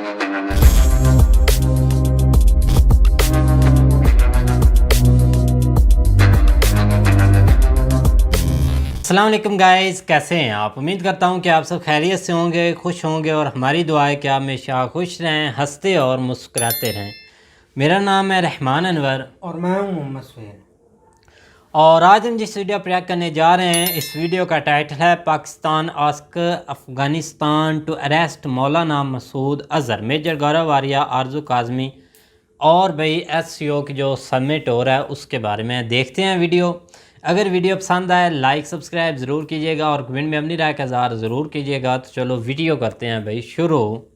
अस्सलाम वालेकुम गाइस, कैसे हैं आप? उम्मीद करता हूं कि आप सब खैरियत से होंगे, खुश होंगे और हमारी दुआ है कि आप हमेशा खुश रहें, हंसते और मुस्कुराते रहें। मेरा नाम है रहमान अनवर और मैं हूं मोहम्मद सुहेल। और आज हम जिस वीडियो प्रयाग करने जा रहे हैं, इस वीडियो का टाइटल है Pakistan ask Afghanistan to arrest Maulana Masood Azhar, major Gaurav Arya, Arzoo Kazmi और भाई SCO की जो समिट हो रहा है उसके बारे में देखते हैं वीडियो। अगर वीडियो पसंद आए लाइक सब्सक्राइब ज़रूर कीजिएगा और कमेंट में अपनी राय का इज़हार ज़रूर कीजिएगा। तो चलो वीडियो करते हैं भाई शुरू।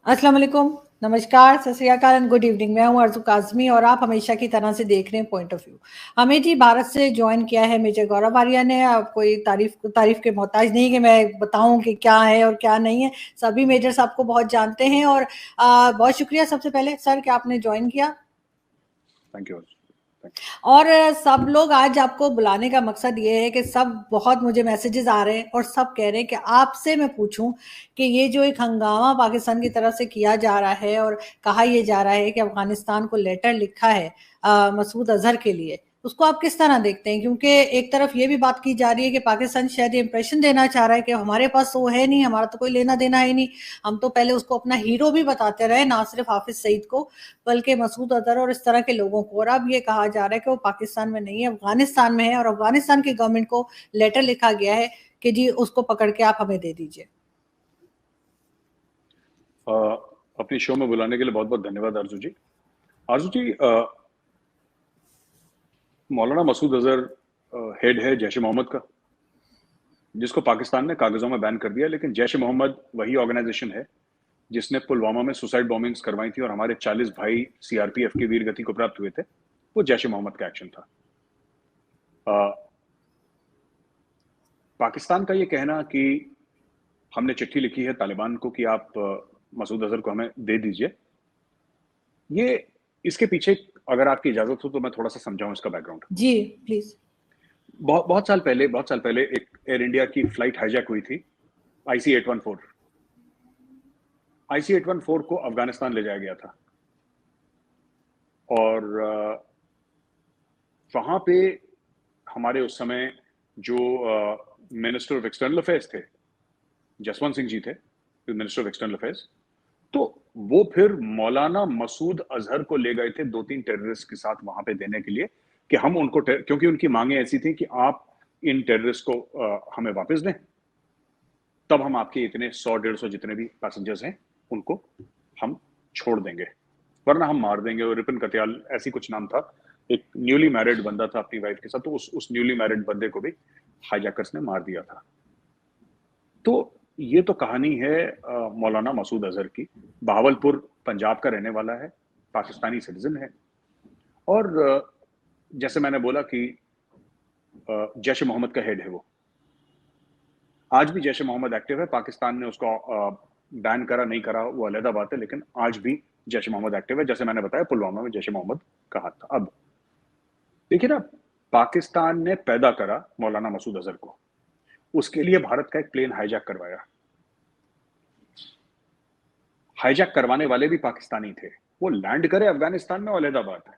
अस्सलाम वालेकुम, नमस्कार, सत श्री अकाल एंड गुड इवनिंग। मैं हूं आरजू काज़मी और आप हमेशा की तरह से देख रहे हैं पॉइंट ऑफ व्यू। हमें जी भारत से ज्वाइन किया है मेजर गौरव आर्या ने। अब कोई तारीफ के मोहताज नहीं कि मैं बताऊं कि क्या है और क्या नहीं है। सभी मेजर्स आपको बहुत जानते हैं और बहुत शुक्रिया सबसे पहले सर कि आपने ज्वाइन किया। Thank you. और सब लोग आज आपको बुलाने का मकसद ये है कि सब बहुत मुझे मैसेजेस आ रहे हैं और सब कह रहे हैं कि आपसे मैं पूछूं कि ये जो एक हंगामा पाकिस्तान की तरफ से किया जा रहा है और कहा यह जा रहा है कि अफगानिस्तान को लेटर लिखा है मसूद अजहर के लिए, उसको आप किस तरह देखते हैं? क्योंकि एक तरफ ये भी बात की जा रही है कि पाकिस्तान शायद ये इंप्रेशन देना चाह रहा है कि हमारे पास वो है नहीं, हमारा तो कोई लेना देना है नहीं, हम तो पहले उसको अपना हीरो भी बताते रहे, ना सिर्फ हाफिज सईद को बल्कि मसूद अजहर और इस तरह के लोगों को। और अब ये कहा जा रहा है कि वो पाकिस्तान में नहीं है, अफगानिस्तान में है और अफगानिस्तान की गवर्नमेंट को लेटर लिखा गया है कि जी उसको पकड़ के आप हमें दे दीजिए। अपनी शो में बुलाने के लिए बहुत बहुत धन्यवाद आरजू जी। आरजू जी, मौलाना मसूद अजहर हेड है जैश ए मोहम्मद का, जिसको पाकिस्तान ने कागजों में बैन कर दिया। लेकिन जैश ए मोहम्मद वही ऑर्गेनाइजेशन है जिसने पुलवामा में सुसाइड बॉम्बिंग्स करवाई थी और हमारे 40 भाई CRPF की वीर गति को प्राप्त हुए थे। वो जैश ए मोहम्मद का एक्शन था। पाकिस्तान का ये कहना कि हमने चिट्ठी लिखी है तालिबान को कि आप मसूद अजहर को हमें दे दीजिए, ये इसके पीछे अगर आपकी इजाजत हो तो मैं थोड़ा सा समझाऊं इसका बैकग्राउंड। Ji please. बहुत साल पहले एक एयर इंडिया की फ्लाइट हाईजैक हुई थी, IC-814 को अफगानिस्तान ले जाया गया था और वहां पे हमारे उस समय जो मिनिस्टर ऑफ एक्सटर्नल अफेयर्स थे, जसवंत सिंह जी थे मिनिस्टर ऑफ एक्सटर्नल अफेयर्स, तो वो फिर मौलाना मसूद अजहर को ले गए थे 2-3 टेररिस्ट के साथ वहां पे देने के लिए कि हम उनको, क्योंकि उनकी मांगे ऐसी थी कि आप इन टेररिस्ट को हमें वापस दें, तब हम आपके इतने 100-150 जितने भी पैसेंजर्स हैं उनको हम छोड़ देंगे, वरना हम मार देंगे। और रिपन कत्याल ऐसी कुछ नाम था, एक न्यूली मैरिड बंदा था अपनी वाइफ के साथ, तो उस न्यूली मैरिड बंदे को भी हाईजैकर्स ने मार दिया था। तो ये तो कहानी है मौलाना मसूद अजहर की। बहावलपुर पंजाब का रहने वाला है, पाकिस्तानी सिटीजन है और जैसे मैंने बोला कि जैश ए मोहम्मद का हेड है वो। आज भी जैश ए मोहम्मद एक्टिव है। पाकिस्तान ने उसको बैन करा नहीं करा वो अलग बात है, लेकिन आज भी जैश ए मोहम्मद एक्टिव है। जैसे मैंने बताया पुलवामा में जैश ए मोहम्मद का हाथ था। अब देखिए ना, पाकिस्तान ने पैदा करा मौलाना मसूद अजहर को, उसके लिए भारत का एक प्लेन हाईजैक करवाया। हाईजैक करवाने वाले भी पाकिस्तानी थे, वो लैंड करे अफगानिस्तान में अलग बात है,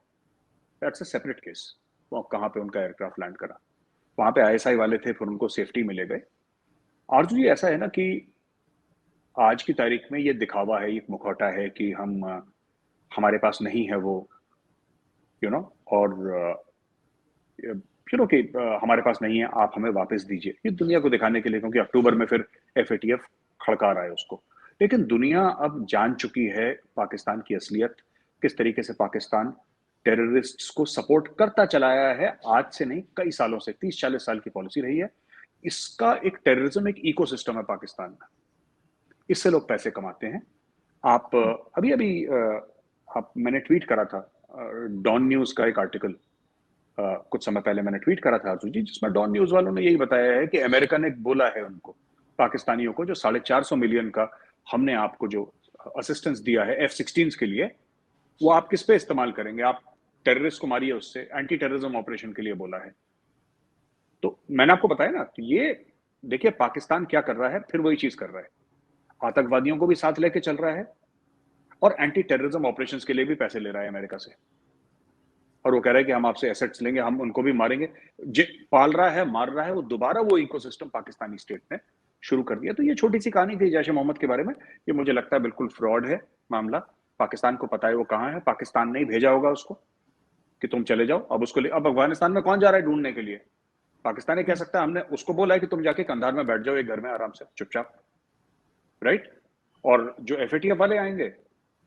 दैट्स अ सेपरेट केस। वो कहाँ पे उनका एयरक्राफ्ट लैंड करा, वहां पे ISI वाले थे, फिर उनको सेफ्टी में ले गए। आरजू जी, ऐसा है ना कि आज की तारीख में ये दिखावा है, एक मुखौटा है कि हम हमारे पास नहीं है वो और कि हमारे पास नहीं है, आप हमें वापस दीजिए, ये दुनिया को दिखाने के लिए, क्योंकि अक्टूबर में फिर FATF खड़का रहा है उसको। लेकिन दुनिया अब जान चुकी है पाकिस्तान की असलियत, किस तरीके से पाकिस्तान टेररिस्ट्स को सपोर्ट करता चलाया है। आज से नहीं, कई सालों से, 30-40 साल की पॉलिसी रही है। इसका एक टेररिज्म, एक इकोसिस्टम है पाकिस्तान में, इससे लोग पैसे कमाते हैं। आप अभी अभी मैंने ट्वीट करा था डॉन न्यूज का एक आर्टिकल, कुछ समय पहले मैंने ट्वीट करा था आरजू जी, जिसमें डॉन न्यूज वालों ने यही बताया है कि अमेरिका ने बोला है उनको पाकिस्तानियों को जो 450 मिलियन का हमने आपको जो असिस्टेंस दिया है F-16 के लिए, वो आप किस पे इस्तेमाल करेंगे? आप टेररिस्ट को मारिए, उससे एंटी टेररिज्म ऑपरेशन के लिए बोला है। तो मैंने आपको बताया ना, तो ये देखिए पाकिस्तान क्या कर रहा है, फिर वही चीज कर रहा है, आतंकवादियों को भी साथ लेके चल रहा है और एंटी टेररिज्म ऑपरेशंस के लिए भी पैसे ले रहा है अमेरिका से, और वो कह रहा है कि हम आपसे एसेट्स लेंगे, हम उनको भी मारेंगे। पाल रहा है, मार रहा है, वो दोबारा वो इकोसिस्टम पाकिस्तानी स्टेट ने शुरू कर दिया। तो ये छोटी सी कहानी थी जैश ए मोहम्मद के बारे में। ये मुझे लगता है बिल्कुल फ्रॉड है मामला। पाकिस्तान को पता है वो कहाँ है, पाकिस्तान ने ही भेजा होगा उसको कि तुम चले जाओ। अब उसको अब अफगानिस्तान में कौन जा रहा है ढूंढने के लिए? पाकिस्तान ही कह सकता है, हमने उसको बोला है कि तुम जाके कंधार में बैठ जाओ एक घर में आराम से चुपचाप, राइट? और जो एफएटीएफ वाले आएंगे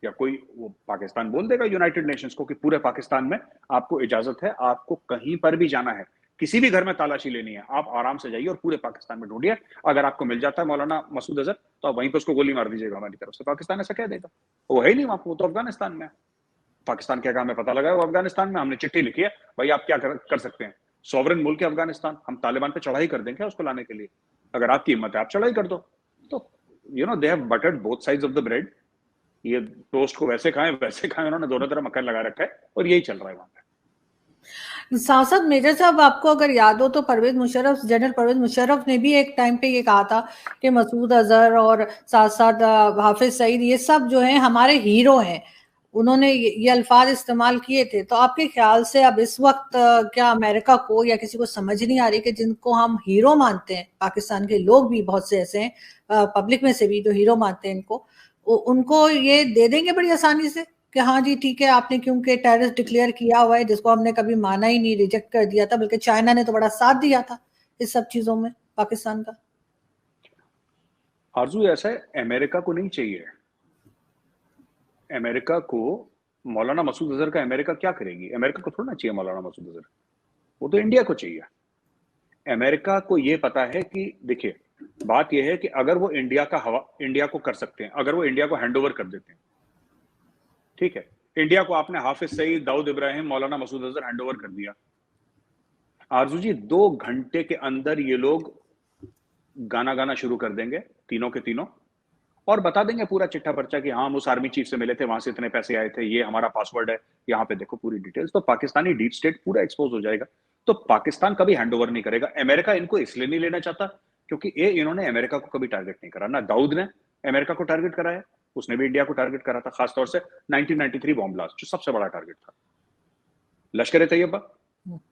या कोई, वो पाकिस्तान बोल देगा यूनाइटेड नेशंस को कि पूरे पाकिस्तान में आपको इजाजत है, आपको कहीं पर भी जाना है, किसी भी घर में तलाशी लेनी है, आप आराम से जाइए और पूरे पाकिस्तान में ढूंढिए। अगर आपको मिल जाता है मौलाना मसूद अजहर, तो आप वहीं पर उसको गोली मार दीजिएगा हमारी तरफ से। पाकिस्तान ऐसा कह देगा, वो है ही नहीं वहां, वो तो अफगानिस्तान में। पाकिस्तान क्या काम है पता लगाया, वो अफगानिस्तान में। हमने चिट्ठी लिखी है, भाई आप क्या कर सकते हैं, सॉवरेन मुल्क है अफगानिस्तान, हम तालिबान पे चढ़ाई कर देंगे उसको लाने के लिए, अगर आपकी हिम्मत है आप चढ़ाई कर दो। तो they have buttered both sides of the bread. ये टोस्ट को वैसे खाएं वैसे खाएं, उन्होंने दोनों तरफ मक्खन लगा रखा है और यही चल रहा है वहां पे। सांसद मेजर साहब, आपको अगर याद हो तो जनरल परवेज मुशर्रफ ने भी एक टाइम पे ये कहा था कि मसूद अजहर और साथ साथ हाफिज सईद, ये सब जो है हमारे हीरो हैं। उन्होंने ये अल्फाज इस्तेमाल किए थे। तो आपके ख्याल से अब इस वक्त क्या अमेरिका को या किसी को समझ नहीं आ रही कि जिनको हम हीरो मानते हैं, पाकिस्तान के लोग भी बहुत से ऐसे हैं, पब्लिक में से भी जो हीरो मानते हैं इनको, उनको ये दे देंगे बड़ी आसानी से कि हाँ जी ठीक है, आपने क्योंकि टेररिस्ट डिक्लेयर किया हुआ है, जिसको हमने कभी माना ही नहीं, रिजेक्ट कर दिया था, बल्कि चाइना ने तो बड़ा साथ दिया था इस सब चीजों में पाकिस्तान का। आरजू ऐसा है, अमेरिका को नहीं चाहिए। अमेरिका को मौलाना मसूद अजहर का अमेरिका क्या करेगी? अमेरिका को थोड़ा ना चाहिए मौलाना मसूद अजहर, वो तो इंडिया को चाहिए। अमेरिका को ये पता है कि देखिए बात यह है कि अगर वो इंडिया को कर सकते हैं, अगर वो इंडिया को हैंडओवर कर देते हैं, ठीक है, इंडिया को आपने हाफिज सईद, दाऊद इब्राहिम, मौलाना मसूद अजहर हैंडओवर कर दिया, आरजू जी 2 घंटे के अंदर ये लोग गाना शुरू कर देंगे, तीनों के तीनों, और बता देंगे पूरा चिट्ठा पर्चा कि हाँ हम उस आर्मी चीफ से मिले थे, वहां से इतने पैसे आए थे, ये हमारा पासवर्ड है, यहाँ पे देखो पूरी डिटेल्स। तो पाकिस्तानी डीप स्टेट पूरा एक्सपोज हो जाएगा। तो पाकिस्तान कभी हैंडओवर नहीं करेगा। अमेरिका इनको इसलिए नहीं लेना चाहता क्योंकि इन्होंने अमेरिका को कभी टारगेट नहीं करा। ना दाऊद ने अमेरिका को टारगेट करा है, उसने भी इंडिया को टारगेट करा था, खासतौर से 1993 बॉम्ब ब्लास्ट जो सबसे बड़ा टारगेट था। लश्कर तैयबा,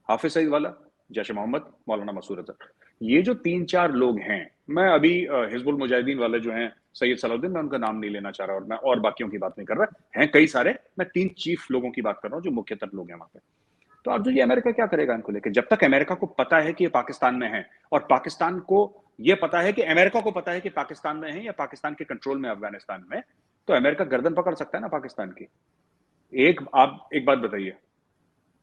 हाफिज सईद वाला, जैश ए मोहम्मद, मौलाना मसूद अजहर, ये जो 3-4 लोग हैं, मैं अभी हिजबुल मुजाहिदीन वाले जो हैं सैयद सलाउद्दीन, मैं उनका नाम नहीं लेना चाह रहा और मैं और बाकियों की बात नहीं कर रहा, हैं कई सारे, मैं 3 चीफ लोगों की बात कर रहा हूं जो मुख्यतर लोग हैं वहां पे। तो अब जो ये अमेरिका क्या करेगा इनको लेकर? जब तक अमेरिका को पता है कि ये पाकिस्तान में है और पाकिस्तान को ये पता है कि अमेरिका को पता है कि पाकिस्तान में है या पाकिस्तान के कंट्रोल में अफगानिस्तान में, तो अमेरिका गर्दन पकड़ सकता है ना पाकिस्तान की। आप एक बात बताइए,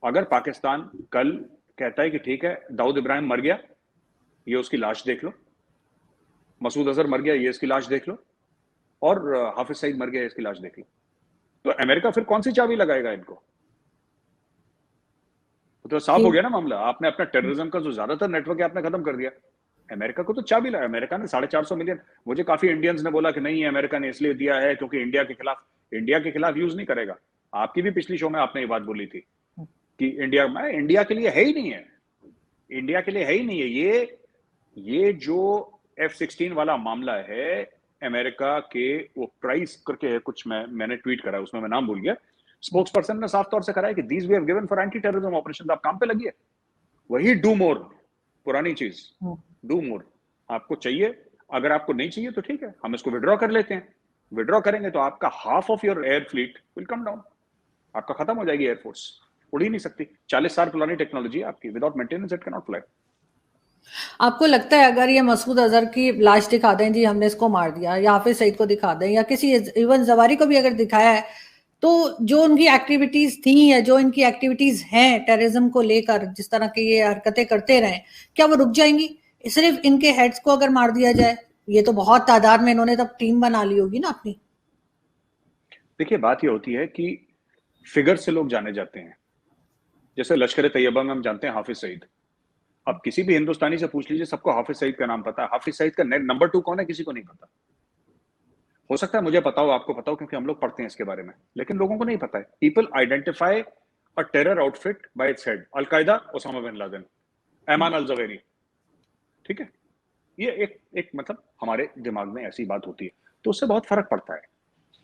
अगर पाकिस्तान कल कहता है कि ठीक है दाऊद इब्राहिम मर गया, ये उसकी लाश देख लो, मसूद अजहर मर गया, ये इसकी लाश देख लो, और हाफिज सईद मर गया, इसकी लाश देख लो, तो अमेरिका फिर कौन सी चाबी लगाएगा इनको? तो साफ हो गया ना मामला। आपने अपना टेररिज्म का जो ज्यादातर नेटवर्क है आपने खत्म कर दिया। अमेरिका को तो चाबी लगा, अमेरिका ने 450 मिलियन, मुझे काफी इंडियंस ने बोला कि नहीं अमेरिका ने इसलिए दिया है क्योंकि इंडिया के खिलाफ यूज नहीं करेगा। आपकी भी पिछली शो में आपने ये बात बोली थी कि इंडिया के लिए है ही नहीं है, इंडिया के लिए है ही नहीं है। ये जो F-16 वाला मामला है, अमेरिका के वो प्राइस करके है कुछ, मैंने ट्वीट करा, उसमें मैं नाम भूल गया, स्पोक्स पर्सन ने साफ तौर से करा है कि these we have given for anti terrorism operation. आप काम पे लगिए, वही डू मोर, पुरानी चीज, डू मोर आपको चाहिए। अगर आपको नहीं चाहिए तो ठीक है, हम इसको विड्रॉ कर लेते हैं। विड्रॉ करेंगे तो आपका half of your air fleet will come down, आपका खत्म हो जाएगी एयरफोर्स, उड़ ही नहीं सकती। 40 साल पुरानी टेक्नोलॉजी है आपकी, without maintenance it can not fly. आपको लगता है अगर ये मसूद अजहर की लाश दिखा दें, जी हमने इसको मार दिया, या हाफिज सईद को दिखा दें, या किसी इवन जवारी को भी अगर दिखाया है, तो जो उनकी एक्टिविटीज थी या जो इनकी एक्टिविटीज हैं टेररिज्म को लेकर, जिस तरह की ये हरकतें करते रहे, क्या वो रुक जाएंगी? सिर्फ इनके हेड्स को अगर मार दिया जाए, ये तो बहुत तादाद में इन्होंने तब टीम बना ली होगी ना अपनी। देखिए बात ये होती है कि फिगर से लोग जाने जाते हैं। जैसे लश्कर तैयबा में हम जानते हैं हाफिज सईद, अब किसी भी हिंदुस्तानी से पूछ लीजिए, सबको हाफिज सईद का नाम पता है। हाफिज सईद का नंबर 2 कौन है, किसी को नहीं पता। हो सकता है मुझे पता हो, आपको पता हो, क्योंकि हम लोग पढ़ते हैं इसके बारे में, लेकिन लोगों को नहीं पता है। People identify a terror outfit by its head. Al Qaeda Osama bin Laden, Ayman al Zawahiri, ठीक है। ये एक मतलब हमारे दिमाग में ऐसी बात होती है, तो उससे बहुत फर्क पड़ता है,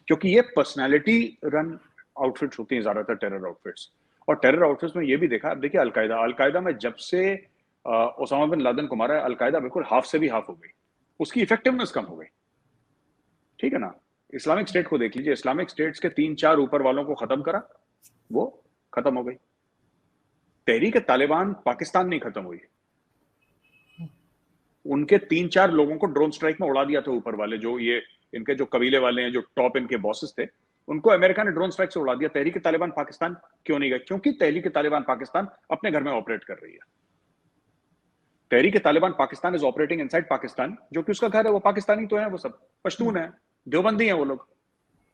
क्योंकि ये पर्सनैलिटी रन आउटफिट्स होती हैं ज्यादातर, टेरर आउटफिट्स। और टेरर आउटफिट्स में ये भी देखा, अब देखिए अलकायदा में जब से ओसामा बिन लादेन को मारा है, अलकायदा बिल्कुल हाफ से भी हाफ हो गई, उसकी इफेक्टिवनेस कम हो गई, ठीक है ना। इस्लामिक स्टेट को देख लीजिए, इस्लामिक स्टेट्स के 3-4 ऊपर वालों को खत्म करा, वो खत्म हो गई। तहरीक तालिबान पाकिस्तान नहीं खत्म हुई, उनके 3-4 लोगों को ड्रोन स्ट्राइक में उड़ा दिया था ऊपर वाले, जो ये इनके जो कबीले वाले हैं, जो टॉप इनके बॉसेस थे, उनको अमेरिका ने ड्रोन स्ट्राइक से उड़ा दिया। तहरीक तालिबान पाकिस्तान क्यों नहीं गए? क्योंकि तहरीक तालिबान पाकिस्तान अपने घर में ऑपरेट कर रही है। Tehrik Taliban Pakistan is operating inside Pakistan, जो कि उसका घर है, वो पाकिस्तानी तो है, वो सब पश्तून है, देवबंदी है वो लोग,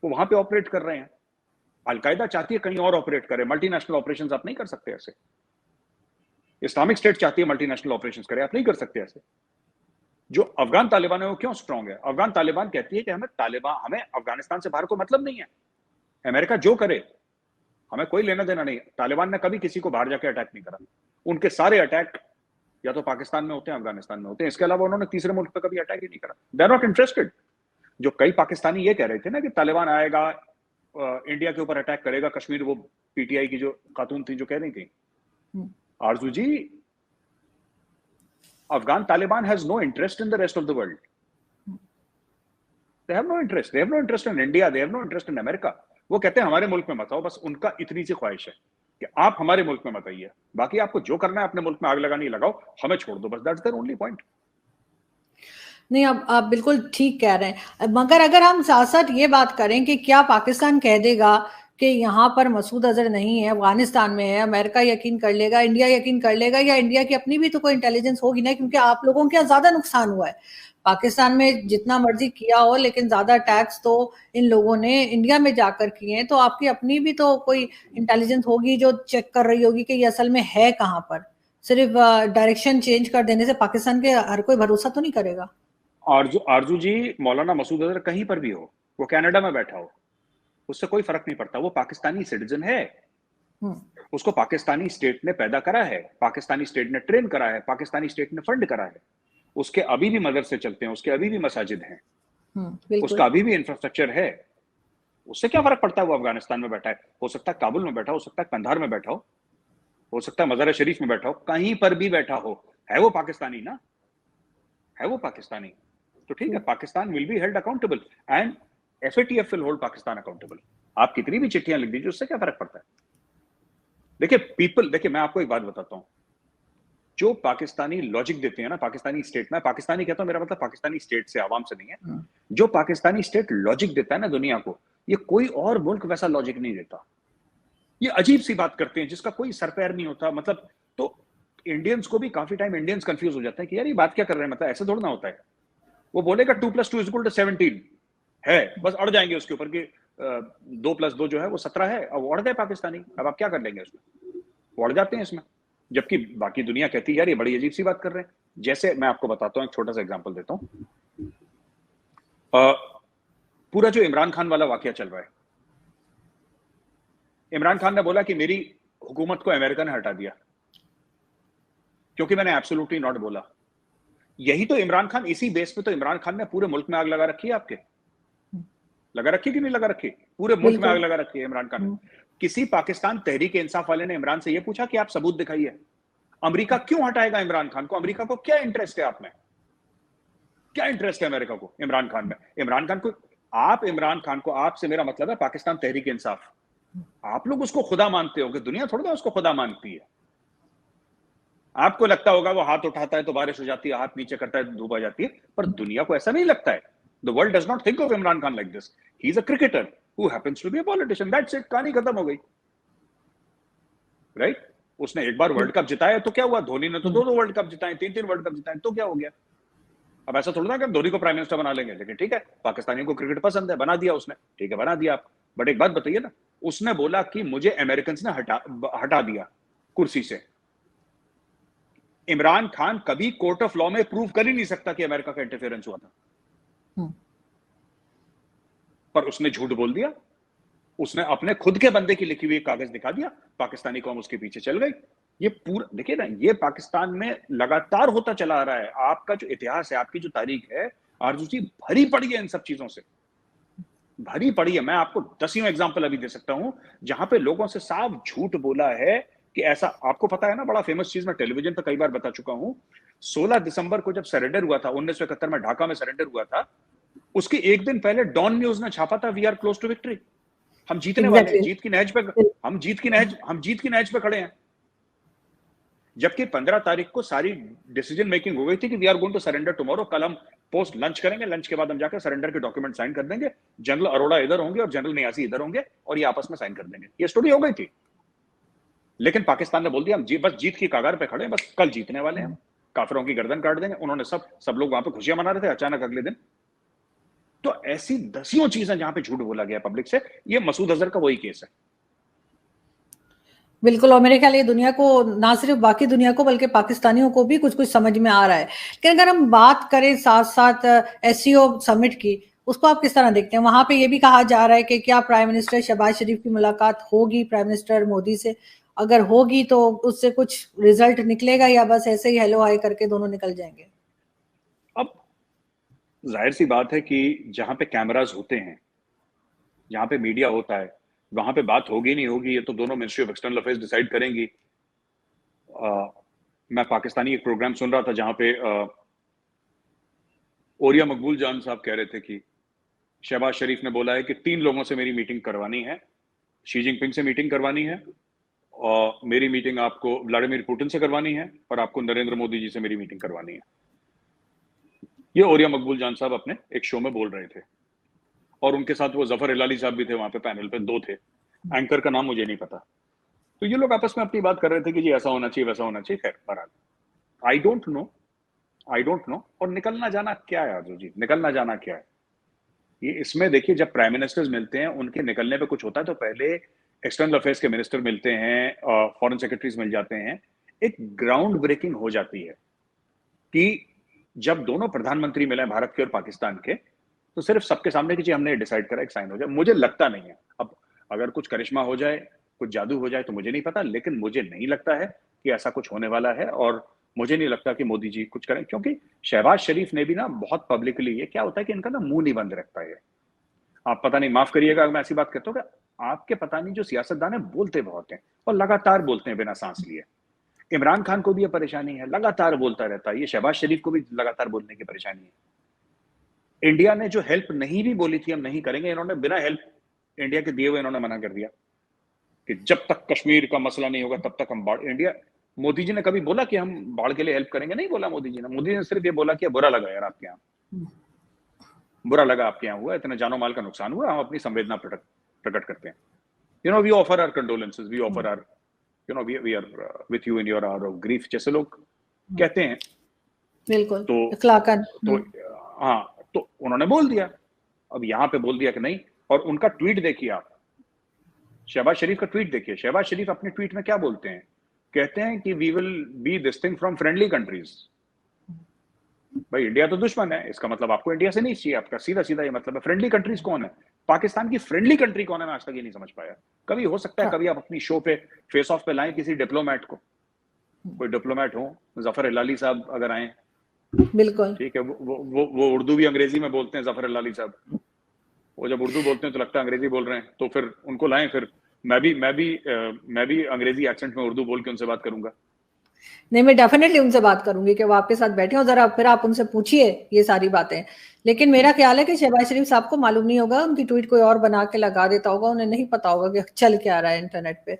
वो वहां पे ऑपरेट कर रहे हैं। अलकायदा चाहती है कहीं और ऑपरेट करे, मल्टीनेशनल ऑपरेशंस आप नहीं कर सकते ऐसे। इस्लामिक स्टेट चाहती है मल्टीनेशनल ऑपरेशंस करे, आप नहीं कर सकते ऐसे। जो अफगान तालिबान है वो क्यों स्ट्रांग है? अफगान तालिबान कहती है कि हमें अफगानिस्तान से बाहर को मतलब नहीं है, अमेरिका जो करे हमें कोई लेना देना नहीं। तालिबान ने कभी किसी को बाहर जाके अटैक नहीं करा, उनके सारे अटैक या तो पाकिस्तान में होते हैं, अफगानिस्तान में होते हैं, इसके अलावा उन्होंने तीसरे मुल्क पे कभी अटैक ही नहीं करा। They are not interested. जो कई पाकिस्तानी ये कह रहे थे ना कि तालिबान आएगा इंडिया के ऊपर अटैक करेगा कश्मीर, वो पीटीआई की जो खातून थी जो कह रही थी, आरजू जी, Afghan Taliban has no interest in the rest of the world. They have no interest. They have no interest in India. They have no interest in America. वो कहते हैं हमारे मुल्क में मत आओ, बस उनका इतनी सी ख्वाहिश है कि आप हमारे मुल्क में मत आइए, बाकी आपको जो करना है अपने मुल्क में आग लगानी लगाओ, हमें छोड़ दो, बस दैट्स देयर ओनली पॉइंट। नहीं, अब आप बिल्कुल ठीक कह रहे हैं, मगर अगर हम साथ साथ ये बात करें कि क्या पाकिस्तान कह देगा कि यहाँ पर मसूद अजहर नहीं है, अफगानिस्तान में है, अमेरिका यकीन कर लेगा, इंडिया यकीन कर लेगा, या इंडिया की अपनी भी तो कोई इंटेलिजेंस होगी ना, क्योंकि आप लोगों के यहाँ ज्यादा नुकसान हुआ है। पाकिस्तान में जितना मर्जी किया हो, लेकिन ज्यादा अटैक्स तो इन लोगों ने इंडिया में जाकर किए हैं, तो आपकी अपनी भी तो कोई इंटेलिजेंस होगी जो चेक कर रही होगी कि ये असल में है कहाँ पर। सिर्फ डायरेक्शन चेंज कर देने से पाकिस्तान के हर कोई भरोसा तो नहीं करेगा। आरजू जी, मौलाना मसूद अजहर कहीं पर भी हो, वो कनाडा में बैठा हो, उससे कोई फर्क नहीं पड़ता, वो पाकिस्तानी सिटीजन है। उसको पाकिस्तानी स्टेट ने पैदा करा है, पाकिस्तानी स्टेट ने ट्रेन करा है, पाकिस्तानी स्टेट ने फंड करा है, उसके अभी भी मदरसे चलते हैं, उसके अभी भी मसाजिद हैं, उसका अभी भी इंफ्रास्ट्रक्चर है। उससे क्या फर्क पड़ता है वो अफगानिस्तान में बैठा है? हो सकता है काबुल में बैठा हो सकता है कंधार में बैठा हो सकता है मज़ार शरीफ में बैठा हो, कहीं पर भी बैठा हो, है वो पाकिस्तानी ना, है वो पाकिस्तानी। तो ठीक है, Pakistan will be held accountable and FATF will hold Pakistan accountable. आप कितनी भी चिट्ठियां लिख दीजिए, उससे क्या फर्क पड़ता है? देखिए मैं आपको एक बात बताता हूं, जो पाकिस्तानी लॉजिक देते हैं ना, पाकिस्तानी स्टेट, मैं पाकिस्तानी कहता हूं, मेरा मतलब पाकिस्तानी स्टेट से, आवाम से नहीं है, जो पाकिस्तानी स्टेट लॉजिक देता है ना दुनिया को, ये कोई और मुल्क वैसा लॉजिक नहीं देता। ये अजीब सी बात करते हैं जिसका कोई सर पैर नहीं होता, मतलब तो इंडियंस को भी काफी टाइम इंडियंस कंफ्यूज हो जाते हैं कि यार ये बात क्या कर रहे हैं, मतलब ऐसे थोड़ा ना होता है। वो बोलेगा 2 + 2 = 17 है, बस अड़ जाएंगे उसके ऊपर कि 2 + 2 जो है वो 17 है। अब अड़ गए पाकिस्तानी, अब आप क्या कर लेंगे उसमें, वो अड़ जाते हैं इसमें, जबकि बाकी दुनिया कहती है यार ये बड़ी अजीब सी बात कर रहे हैं। जैसे मैं आपको बताता हूँ, एक छोटा सा एग्जांपल देता हूँ, पूरा जो इमरान खान वाला वाकया चल रहा है, इमरान खान ने बोला कि मेरी हुकूमत को अमेरिका ने हटा दिया क्योंकि मैंने एब्सोल्युटली नॉट बोला। यही तो इमरान खान, इसी बेस पे तो इमरान खान ने पूरे मुल्क में आग लगा रखी है। आपके लगा रखी कि नहीं लगा रखी? पूरे मुल्क में आग लगा रखी है इमरान खान ने। किसी पाकिस्तान तहरीक इंसाफ वाले ने इमरान से यह पूछा कि आप सबूत दिखाइए, अमेरिका क्यों हटाएगा इमरान खान को? अमेरिका को क्या इंटरेस्ट है आप में? क्या इंटरेस्ट है अमेरिका को इमरान खान में? इमरान खान को, आपसे मेरा मतलब है पाकिस्तान तहरीक इंसाफ, आप लोग उसको खुदा मानते हो कि दुनिया थोड़ा ना उसको खुदा मानती है। आपको लगता होगा वो हाथ उठाता है तो बारिश हो जाती है, हाथ नीचे करता है तो धूप आ जाती है, पर दुनिया को ऐसा नहीं लगता है। The world does not think of Imran Khan like this. He is a cricketer who happens to be a politician. That's it. कहानी खत्म हो गई, राइट? उसने एक बार वर्ल्ड कप जिताया तो क्या हुआ? धोनी ने तो 2 वर्ल्ड कप जिताए, 3 वर्ल्ड कप जिताए, तो क्या हो गया? अब ऐसा थोड़ा ना कि हम धोनी को प्राइम मिनिस्टर बना लेंगे, लेकिन ठीक है, पाकिस्तानियों को क्रिकेट पसंद है, बना दिया उसने, ठीक है, बना दिया आप। बट एक बात बताइए ना, उसने बोला कि मुझे अमेरिकन ने हटा दिया कुर्सी से। इमरान खान कभी कोर्ट ऑफ लॉ में प्रूव कर ही नहीं सकता कि अमेरिका का इंटरफेरेंस हुआ था, पर उसने झूठ बोल दिया। उसने अपने खुद के बंदे की लिखी हुई कागज दिखा दिया, पाकिस्तानी कौम उसके पीछे चल गई। ये पूरा देखिए ना, ये पाकिस्तान में लगातार होता चला आ रहा है। आपका जो इतिहास है, आपकी जो तारीख है आरजू जी, भरी पड़ी है इन सब चीजों से, भरी पड़ी है। मैं आपको दसियों एग्जांपल अभी दे सकता हूं जहां पे लोगों से साफ झूठ बोला है कि ऐसा। आपको पता है ना, बड़ा फेमस चीज मैं टेलीविजन पर कई बार बता चुका हूं, 16 दिसंबर को जब सरेंडर हुआ था 1971 में, ढाका में सरेंडर हुआ था, उसके एक दिन पहले डॉन न्यूज ने छापा था, we are close to victory, हम जीतने वाले हैं, जीत की नहज पे, हम जीत की नहज पे खड़े हैं। जबकि 15 तारीख को सारी डिसीजन मेकिंग हो गई थी कि we are going to surrender tomorrow, कल हम पोस्ट लंच करेंगे, लंच के बाद हम जाकर सरेंडर के डॉक्यूमेंट साइन कर देंगे, जनरल अरोड़ा इधर होंगे और जनरल नियासी इधर होंगे और ये आपस में साइन कर देंगे। ये स्टोरी हो गई थी। लेकिन पाकिस्तान ने बोल दिया हम बस जीत की कगार पे खड़े हैं, बस कल जीतने वाले हैं, काफिरों की गर्दन काट देंगे। उन्होंने सब लोग वहां पे खुशियां मना रहे थे, अचानक अगले दिन। तो ऐसी दसियों चीजें जहां पे झूठ बोला गया पब्लिक से, ये मसूद अजहर का वही केस है। बिल्कुल, और मेरे ख्याल ये दुनिया को, ना सिर्फ बाकी दुनिया को बल्कि पाकिस्तानियों को भी कुछ कुछ समझ में आ रहा है। लेकिन अगर हम बात करें साथ साथ एससीओ समिट की, उसको आप किस तरह देखते हैं? वहां पे ये भी कहा जा रहा है कि क्या प्राइम मिनिस्टर शहबाज शरीफ की मुलाकात होगी प्राइम मिनिस्टर मोदी से? अगर होगी तो उससे कुछ रिजल्ट निकलेगा या बस ऐसे ही हेलो हाय करके दोनों निकल जाएंगे? अब जाहिर सी बात है कि जहां पे कैमरास होते हैं, जहां पे मीडिया होता है, वहां पे बात होगी नहीं होगी ये तो दोनों ministry of external affairs decide करेंगी। मैं पाकिस्तानी एक प्रोग्राम सुन रहा था जहां पे ओरिया मकबूल जान साहब कह रहे थे कि शहबाज शरीफ ने बोला है कि 3 लोगों से मेरी मीटिंग करवानी है, शी जिनपिंग से मीटिंग करवानी है, और मेरी मीटिंग आपको व्लादिमीर पुतिन से करवानी है, और आपको नरेंद्र मोदी जी से मेरी मीटिंग करवानी है। ये ओरिया मकबूल जान साहब अपने एक शो में बोल रहे थे, और उनके साथ वो जफर हिलाली साहब भी थे वहां पे पैनल पे, 2 थे। एंकर का नाम मुझे नहीं पता। तो ये लोग आपस में अपनी बात कर रहे थे कि जी ऐसा होना चाहिए, वैसा होना चाहिए। खैर, बहरहाल आई डोंट नो। और निकलना जाना क्या है आरजू जी, निकलना जाना क्या है ये? इसमें देखिए, जब प्राइम मिनिस्टर्स मिलते हैं, उनके निकलने पे कुछ होता है तो पहले एक्सटर्नल अफेयर्स के मिनिस्टर मिलते हैं, फॉरेन सेक्रेटरीज मिल जाते हैं, एक ग्राउंड ब्रेकिंग हो जाती है कि जब दोनों प्रधानमंत्री मिले भारत के और पाकिस्तान के, तो सिर्फ सबके सामने कि जी हमने डिसाइड करा, एक साइन हो जाए। मुझे लगता नहीं है, अब अगर कुछ करिश्मा हो जाए, कुछ जादू हो जाए तो मुझे नहीं पता, लेकिन मुझे नहीं लगता है कि ऐसा कुछ होने वाला है। और मुझे नहीं लगता कि मोदी जी कुछ करें, क्योंकि शहबाज शरीफ ने भी ना बहुत पब्लिकली, ये क्या होता है कि इनका ना मुंह नहीं बंद रखता है। आप पता नहीं, माफ करिएगा अगर मैं ऐसी बात करता हूँ कि आपके पता नहीं जो सियासतदान है बोलते बहुत हैं और लगातार बोलते हैं बिना सांस लिए। इमरान खान को भी ये परेशानी है, लगातार बोलता रहता है। ये शहबाज शरीफ को भी लगातार बोलने की परेशानी है। इंडिया ने जो हेल्प नहीं भी बोली थी हम नहीं करेंगे, इन्होंने बिना हेल्प इंडिया के दिए हुए इन्होंने मना कर दिया कि जब तक कश्मीर का मसला नहीं होगा तब तक हम बाढ़। इंडिया, मोदी जी ने कभी बोला कि हम बाढ़ के लिए हेल्प करेंगे? नहीं बोला मोदी जी ने। मोदी जी ने सिर्फ ये बोला कि बुरा लगा यार आपके यहाँ, बुरा लगा आपके यहाँ हुआ, इतने जानो माल का नुकसान हुआ, हम अपनी संवेदना प्रकट करते हैं। You know, we offer our condolences, we offer our, you know, we are with you in your hour of grief, जैसे लोग कहते हैं। बिल्कुल, तो इखलाकन। हाँ, तो उन्होंने बोल दिया, अब यहाँ पे बोल दिया कि नहीं। और उनका ट्वीट देखिए आप, शहबाज शरीफ का ट्वीट देखिए। शहबाज शरीफ अपने ट्वीट में क्या बोलते हैं? कहते हैं कि we will be this thing from friendly countries. भाई इंडिया तो दुश्मन है, इसका मतलब आपको इंडिया से नहीं चाहिए, आपका सीधा सीधा ये मतलब है। फ्रेंडली कंट्रीज कौन है? पाकिस्तान की फ्रेंडली कंट्री कौन है? मैं आज तक ये नहीं समझ पाया। कभी हो सकता है कभी आप अपनी शो पे फेस ऑफ पे लाएं किसी डिप्लोमेट को, कोई डिप्लोमेट हो, जफर हिलाली साहब अगर आए, बिल्कुल ठीक है, वो उर्दू भी अंग्रेजी में बोलते हैं जफर हिलाली साहब। वो जब उर्दू बोलते हैं तो लगता है अंग्रेजी बोल रहे हैं, तो फिर उनको लाएं, फिर मैं भी अंग्रेजी एक्सेंट में उर्दू बोल के उनसे बात करूंगा। नहीं, मैं डेफिनेटली उनसे बात करूंगी कि वो आपके साथ बैठे हो, जरा फिर आप उनसे पूछिए ये सारी बातें। लेकिन मेरा ख्याल है कि शहबाज शरीफ साहब को मालूम नहीं होगा, उनकी ट्वीट कोई और बना के लगा देता होगा, उन्हें नहीं पता होगा कि चल क्या रहा है इंटरनेट पे।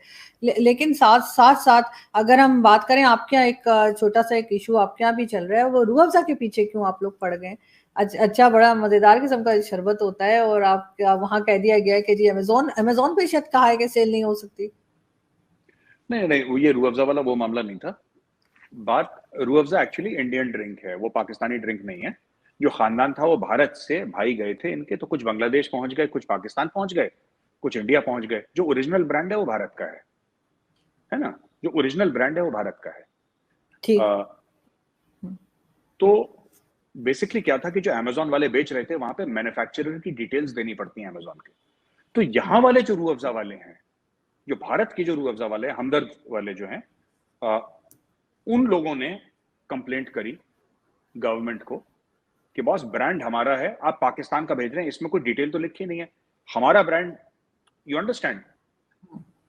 लेकिन साथ अगर हम बात करें, आपके यहाँ एक छोटा सा एक इशू आपके यहाँ भी चल रहा है, वो रूह अफ़ज़ा के पीछे क्यों आप लोग पड़ गए? अच्छा, बड़ा मजेदार किस्म का शरबत होता है और आप वहां कह दिया गया है कि जी अमेजोन पे शायद कहा है कि सेल नहीं हो सकती। नहीं, वो ये रूह अफ़ज़ा वाला वो मामला नहीं था। बात, Rooh Afza actually Indian drink है, वो पाकिस्तानी ड्रिंक नहीं है। जो खानदान था वो भारत से भाई गए थे इनके, तो कुछ बांग्लादेश पहुंच गए, कुछ पाकिस्तान पहुंच गए, कुछ इंडिया पहुंच गए। जो ओरिजिनल ब्रांड है वो भारत का है ना? जो ओरिजिनल ब्रांड है वो भारत का है। ठीक। तो बेसिकली क्या था कि जो अमेजोन वाले बेच रहे थे वहां पे मैन्युफैक्चरर की डिटेल्स देनी पड़ती हैं अमेजोन के। तो यहाँ वाले जो रूह अफ़ज़ा वाले हैं, जो भारत की जो रूह अफ़ज़ा वाले हैं, हमदर्द वाले जो हैं, उन लोगों ने कंप्लेंट करी गवर्नमेंट को कि बॉस ब्रांड हमारा है, आप पाकिस्तान का भेज रहे हैं, इसमें कोई डिटेल तो लिखी नहीं है, हमारा ब्रांड, यू अंडरस्टैंड,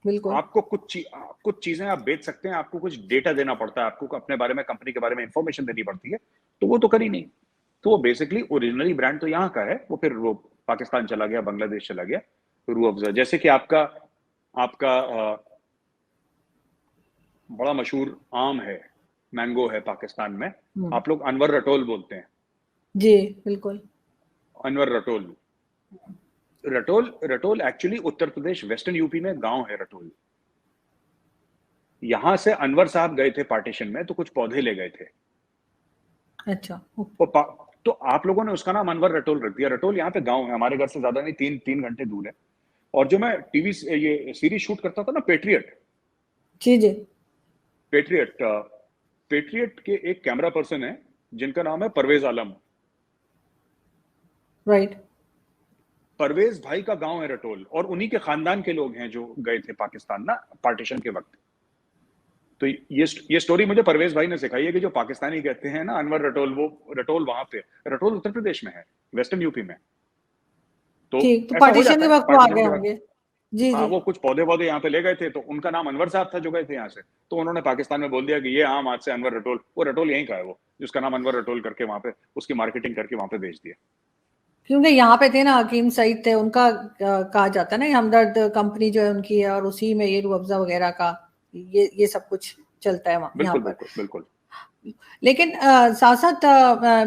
बिल्कुल। आपको कुछ चीजें आप बेच सकते हैं, आपको कुछ डेटा देना पड़ता है, आपको अपने बारे में, कंपनी के बारे में इंफॉर्मेशन देनी पड़ती है, तो वो तो करी नहीं। तो वो बेसिकली ओरिजिनली ब्रांड तो यहाँ का है, वो फिर वो पाकिस्तान चला गया, बांग्लादेश चला गया, रूह अफ़ज़ा। जैसे कि आपका आपका बड़ा मशहूर आम है, मैंगो है पाकिस्तान में, आप लोग अनवर रटोल बोलते हैं। जी बिल्कुल। Anwar रटोल, रटोल actually Uttar Pradesh western UP में गांव है रटोल। यहां से अनवर साहब गए थे पार्टीशन में, तो कुछ पौधे ले गए थे। अच्छा। तो आप लोगों ने उसका नाम अनवर रटोल रख दिया। रटोल यहाँ पे गांव है, हमारे घर से ज्यादा नहीं, 3 घंटे दूर है। और जो मैं टीवी ये सीरीज शूट करता था ना, पेट्रियट, जी जी। पेट्रियट के एक कैमरा पर्सन है जिनका नाम है परवेज आलम। राइट। परवेज भाई का गांव है रटोल, और उन्हीं के खानदान के लोग हैं जो गए थे पाकिस्तान ना पार्टीशन के वक्त। तो ये स्टोरी मुझे परवेज भाई ने सिखाई है कि जो पाकिस्तानी कहते हैं ना अनवर रटोल, वो रटोल वहां पे, रटोल उत्तर प्रदेश में है, वेस्टर्न यूपी में। तो ठीक, तो ऐसा हो पार्टीशन जाता के है वक्त वो आ पार्टीशन गए के वक्त। होंगे। जी हाँ, जी। वो कुछ पौधे पौधे यहाँ पे ले गए थे, तो उनका नाम अनवर साहब था जो गए थे यहाँ से, तो उन्होंने पाकिस्तान में बोल दिया कि ये आम आज से अनवर रटोल, वो रटोल यहीं का है, वो जिसका नाम अनवर रटोल करके वहां पे उसकी मार्केटिंग करके वहां पे भेज दिया। क्योंकि यहाँ पे थे ना हकीम सईद थे, उनका कहा जाता है ना, ये हमदर्द कंपनी जो है उनकी है, और उसी में ये रूह अफ़ज़ा वगैरह का ये सब कुछ चलता है यहाँ बिल्कुल पर। बिल्कुल बिल्कुल। लेकिन साथ साथ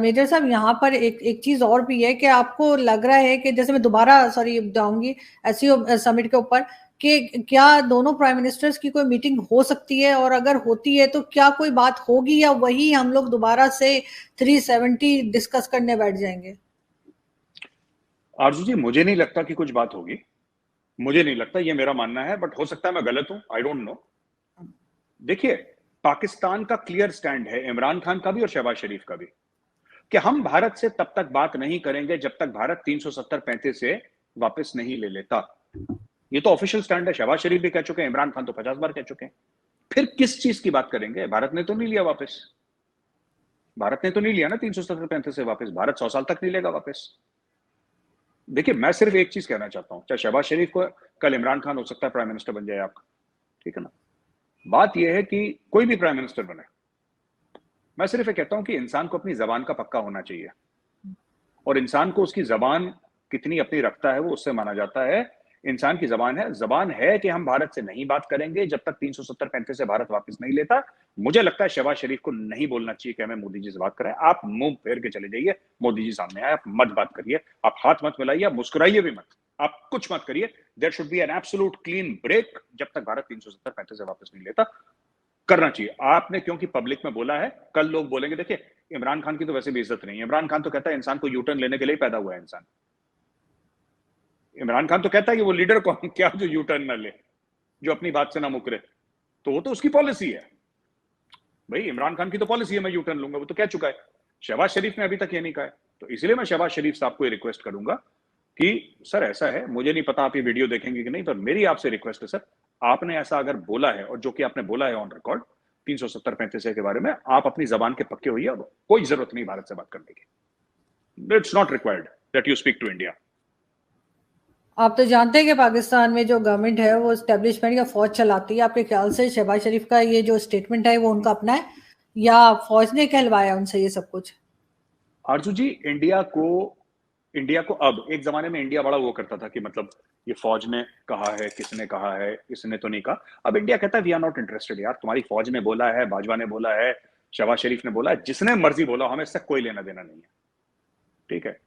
मेजर साहब यहाँ पर एक चीज और भी है कि आपको लग रहा है कि जैसे मैं दोबारा सॉरी जाऊंगी एससीओ समिट के ऊपर, कि क्या दोनों प्राइम मिनिस्टर्स की कोई मीटिंग हो सकती है, और अगर होती है तो क्या कोई बात होगी, या वही हम लोग दोबारा से 370 डिस्कस करने बैठ जाएंगे? आरजू जी, मुझे नहीं लगता कि कुछ बात होगी, मुझे नहीं लगता, ये मेरा मानना है, बट हो सकता है मैं गलत हूं, आई डोंट नो। देखिए, पाकिस्तान का क्लियर स्टैंड है, इमरान खान का भी और शहबाज शरीफ का भी, कि हम भारत से तब तक बात नहीं करेंगे जब तक भारत 370-35 से वापस नहीं ले लेता। ये तो ऑफिशियल स्टैंड है, शहबाज शरीफ भी कह चुके हैं, इमरान खान तो 50 बार कह चुके हैं। फिर किस चीज की बात करेंगे? भारत ने तो नहीं लिया वापस, भारत ने तो नहीं लिया ना 370-35 से वापस, भारत 100 साल तक नहीं लेगा वापस। देखिए, मैं सिर्फ एक चीज कहना चाहता हूं, चाहे शहबाज शरीफ को कल इमरान खान हो सकता है प्राइम मिनिस्टर बन जाए आपका, ठीक है ना, बात यह है कि कोई भी प्राइम मिनिस्टर बने, मैं सिर्फ ये कहता हूं कि इंसान को अपनी जबान का पक्का होना चाहिए, और इंसान को उसकी जबान कितनी अपनी रखता है वो उससे माना जाता है। इंसान की जबान है कि हम भारत से नहीं बात करेंगे जब तक 370-35 से भारत वापस नहीं लेता। मुझे लगता है शहबाज शरीफ को नहीं बोलना चाहिए कि हमें मोदी जी से बात करें, आप मुंह फेर के चले जाइए, मोदी जी सामने आए, आप मत बात करिए, आप हाथ मत मिलाइए, आप मुस्कुराइए भी मत, आप कुछ मत करिए। There should be an absolute clean break जब तक भारत 370-35 से वापस नहीं लेता, करना चाहिए आपने, क्योंकि पब्लिक में बोला है, कल लोग बोलेंगे। देखिए, इमरान खान की तो वैसे भी इज्जत नहीं है, इमरान खान तो कहता है इंसान को यूटर्न लेने के लिए पैदा हुआ है इंसान। इमरान खान तो कहता है कि वो लीडर कौन क्या जो यूटर्न ना ले, जो अपनी बात से ना मुकरे, तो वो तो उसकी पॉलिसी है भाई, इमरान खान की तो पॉलिसी है मैं यूटर्न लूंगा, वो तो कह चुका है। शहबाज शरीफ ने अभी तक ये नहीं कहा है, तो इसलिए मैं शहबाज शरीफ साहब को रिक्वेस्ट करूंगा कि सर ऐसा है, मुझे नहीं पता आप ये वीडियो देखेंगे कि नहीं, पर मेरी आपसे रिक्वेस्ट है सर, आपने ऐसा अगर बोला है, और जो कि आपने बोला है ऑन रिकॉर्ड 370-35 के बारे में, आप अपनी जबान के पक्के होइए, और कोई जरूरत नहीं भारत से बात करने की, it's not required that you speak to India. आप तो जानते हैं कि पाकिस्तान में जो गवर्नमेंट है वो एस्टेब्लिशमेंट या फौज चलाती है, आपके ख्याल से शहबाज शरीफ का ये जो स्टेटमेंट है वो उनका अपना है, या फौज ने कहलवाया उनसे ये सब कुछ? आरजू जी, इंडिया को अब, एक जमाने में इंडिया बड़ा वो करता था कि मतलब ये फौज ने कहा है, किसने कहा है, इसने तो नहीं कहा। अब इंडिया कहता है वी आर नॉट इंटरेस्टेड यार, तुम्हारी फौज ने बोला है, बाजवा ने बोला है, शहबाज शरीफ ने बोला है, जिसने मर्जी बोला, हमें इससे कोई लेना देना नहीं है, ठीक है।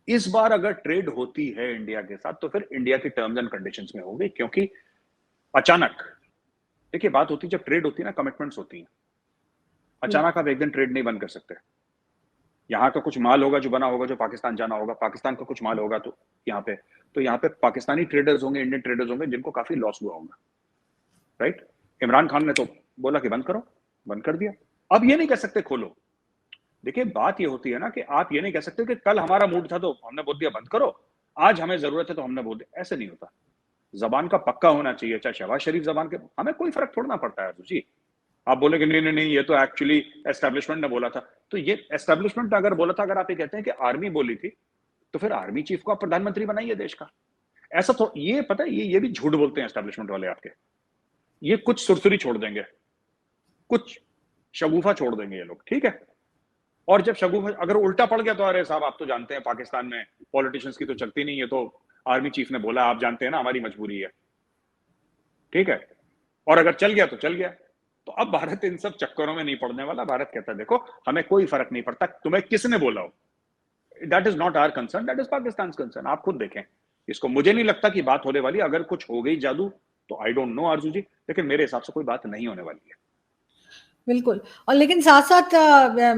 इस बार अगर ट्रेड होती है इंडिया के साथ, तो फिर इंडिया की टर्म्स एंड कंडीशंस में होगी, क्योंकि अचानक, देखिए बात होती है जब ट्रेड होती है ना, कमिटमेंट्स होती हैं, अचानक आप एक दिन ट्रेड नहीं बंद कर सकते। यहाँ का कुछ माल होगा जो बना होगा, जो पाकिस्तान जाना होगा, पाकिस्तान का कुछ माल होगा तो यहाँ पे पाकिस्तानी ट्रेडर्स होंगे, इंडियन ट्रेडर्स होंगे, जिनको काफी लॉस हुआ होगा, राइट। इमरान खान ने तो बोला कि बंद करो, बंद कर दिया। अब ये नहीं कह सकते खोलो, देखिए बात ये होती है ना कि आप ये नहीं कह सकते कि कल हमारा मूड था तो हमने बोल दिया बंद करो, आज हमें जरूरत है तो हमने बोल दिया, ऐसे नहीं होता। जबान का पक्का होना चाहिए, चाहे शहबाज शरीफ जबान के, हमें कोई फर्क थोड़ा ना पड़ता है जी। आप बोलेंगे नहीं नहीं नहीं ये तो एक्चुअली एस्टेब्लिशमेंट ने बोला था, तो ये एस्टेब्लिशमेंट अगर बोला था, अगर आप ये कहते हैं कि आर्मी बोली थी, तो फिर आर्मी चीफ को आप प्रधानमंत्री बनाइए देश का। ऐसा तो ये पता है, ये भी झूठ बोलते हैं एस्टेब्लिशमेंट वाले आपके, ये कुछ सुरसुरी छोड़ देंगे, कुछ शगुफा छोड़ देंगे ये लोग, ठीक है। और जब शगुफा अगर उल्टा पड़ गया तो अरे साहब आप तो जानते हैं पाकिस्तान में पॉलिटिशियंस की तो चलती नहीं है, तो आर्मी चीफ ने बोला, आप जानते हैं ना हमारी मजबूरी है, ठीक है। और अगर चल गया तो चल गया। तो अब भारत इन सब चक्करों में नहीं पड़ने वाला। भारत कहता है देखो हमें कोई फर्क नहीं पड़ता तुम्हें किसने बोला हो, that is not our concern, that is Pakistan concern. आप खुद देखें इसको, मुझे नहीं लगता कि बात होने वाली, अगर कुछ हो गई जादू तो आई डोंट नो आरजू जी, लेकिन मेरे हिसाब से कोई बात नहीं होने वाली है। बिल्कुल। और लेकिन साथ-साथ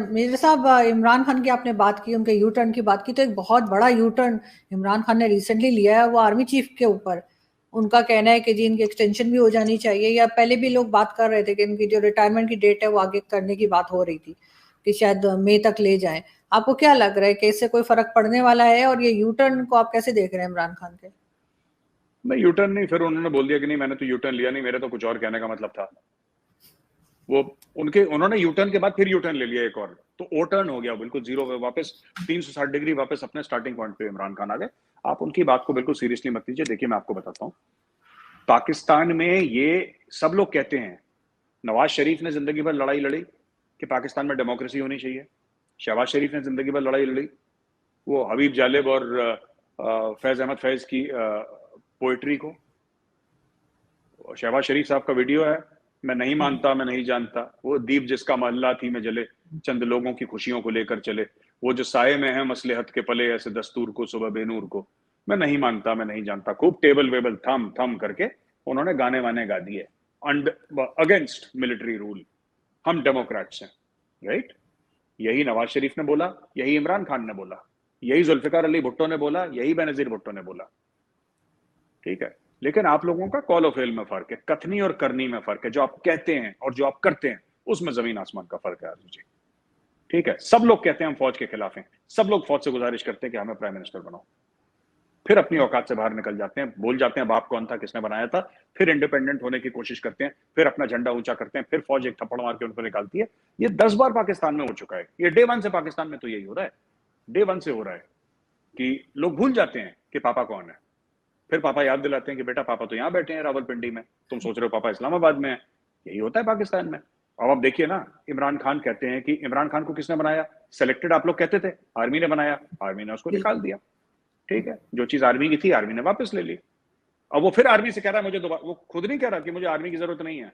मेजर साहब, इमरान खान की आपने बात की, उनके यू टर्न की बात की, तो एक बहुत बड़ा यू टर्न इमरान खान ने रिसेंटली लिया है, वो आर्मी चीफ के ऊपर। उनका कहना है कि जी इनकी एक्सटेंशन भी हो जानी चाहिए, या पहले भी लोग बात कर रहे थे कि इनकी जो रिटायरमेंट की डेट है वो आगे करने की बात हो रही थी, कि शायद मई तक ले जाएँ। आपको क्या लग रहा है कि इससे कोई फ़र्क पड़ने वाला है, और ये यू टर्न को आप कैसे देख रहे हैं इमरान खान के? मैं यू टर्न नहीं, फिर उन्होंने बोल दिया कि नहीं मैंने तो यू टर्न लिया नहीं, मेरे तो कुछ और कहने का मतलब था। वो उन्होंने यू टर्न के बाद फिर यू टर्न ले लिया एक और, तो ओ टर्न हो गया, बिल्कुल जीरो पे वापस 360 डिग्री वापस अपने स्टार्टिंग पॉइंट पे इमरान खान आ गए। आप उनकी बात को बिल्कुल सीरियसली मत लीजिए। देखिए मैं आपको बताता हूँ, पाकिस्तान में ये सब लोग कहते हैं, नवाज शरीफ ने जिंदगी भर लड़ाई लड़ी कि पाकिस्तान में डेमोक्रेसी होनी चाहिए, शहबाज शरीफ ने जिंदगी भर लड़ाई लड़ी वो हबीब जालिब और फैज अहमद फैज की पोइट्री को। शहबाज शरीफ साहब का वीडियो है, मैं नहीं मानता मैं नहीं जानता, वो दीप जिसका महल्ला थी में जले, चंद लोगों की खुशियों को लेकर चले, वो जो साये में है मसलहत के पले, ऐसे दस्तूर को सुबह बेनूर को, मैं नहीं मानता मैं नहीं जानता, खूब टेबल वेबल थम थम करके उन्होंने गाने वाने गा दिए अगेंस्ट मिलिट्री रूल। हम डेमोक्रेट्स हैं, राइट। यही नवाज शरीफ ने बोला, यही इमरान खान ने बोला, यही जुल्फिकार अली भुट्टो ने बोला, यही बेनजीर भुट्टो ने बोला, ठीक है। लेकिन आप लोगों का कॉल ऑफ फेल में फर्क है, कथनी और करनी में फर्क है, जो आप कहते हैं और जो आप करते हैं उसमें जमीन आसमान का फर्क है आजू जी, ठीक है। सब लोग कहते हैं हम फौज के खिलाफ हैं, सब लोग फौज से गुजारिश करते हैं कि हमें प्राइम मिनिस्टर बनाओ, फिर अपनी औकात से बाहर निकल जाते हैं, भूल जाते हैं बाप कौन था, किसने बनाया था, फिर इंडिपेंडेंट होने की कोशिश करते हैं, फिर अपना झंडा ऊंचा करते हैं, फिर फौज एक थप्पड़ मार के उनको निकालती है। ये 10 बार पाकिस्तान में हो चुका है, ये डे वन से पाकिस्तान में तो यही हो रहा है, डे वन से हो रहा है कि लोग भूल जाते हैं कि पापा कौन है, फिर पापा याद दिलाते हैं कि बेटा पापा तो यहाँ बैठे हैं रावलपिंडी में, तुम सोच रहे हो पापा इस्लामाबाद में है। यही होता है पाकिस्तान में। अब आप देखिए ना, इमरान खान कहते हैं कि इमरान खान को किसने बनाया, सेलेक्टेड आप लोग कहते थे, आर्मी ने बनाया, आर्मी ने उसको निकाल दिया, ठीक है। जो चीज आर्मी की थी आर्मी ने वापस ले ली। अब वो फिर आर्मी से कह रहा है मुझे दोबारा, वो खुद नहीं कह रहा कि मुझे आर्मी की जरूरत नहीं है।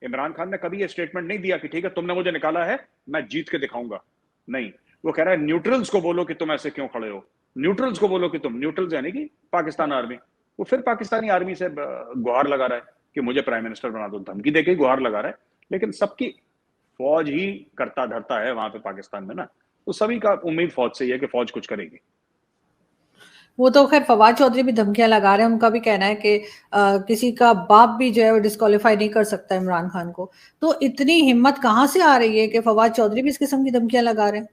इमरान खान ने कभी ये स्टेटमेंट नहीं दिया कि ठीक है तुमने मुझे निकाला है मैं जीत के दिखाऊंगा, नहीं। वो कह रहा है न्यूट्रल्स को बोलो कि तुम ऐसे क्यों खड़े हो, न्यूट्रल्स को बोलो कि तुम, न्यूट्रल्स यानी कि पाकिस्तान आर्मी। वो फिर पाकिस्तानी आर्मी से गुहार लगा रहा है कि मुझे प्राइम मिनिस्टर बना दो, धमकी देके गुहार लगा रहा है। लेकिन सबकी फौज ही करता धरता है वहां पे पाकिस्तान में ना, तो सभी का उम्मीद फौज से ही है कि फौज कुछ करेगी। वो तो खैर फवाद चौधरी भी धमकियां लगा रहे हैं, उनका भी कहना है कि किसी का बाप भी जो है वो डिस्क्वालीफाई नहीं कर सकता इमरान खान को। तो इतनी हिम्मत कहाँ से आ रही है कि फवाद चौधरी भी इस किस्म की धमकियां लगा रहे हैं?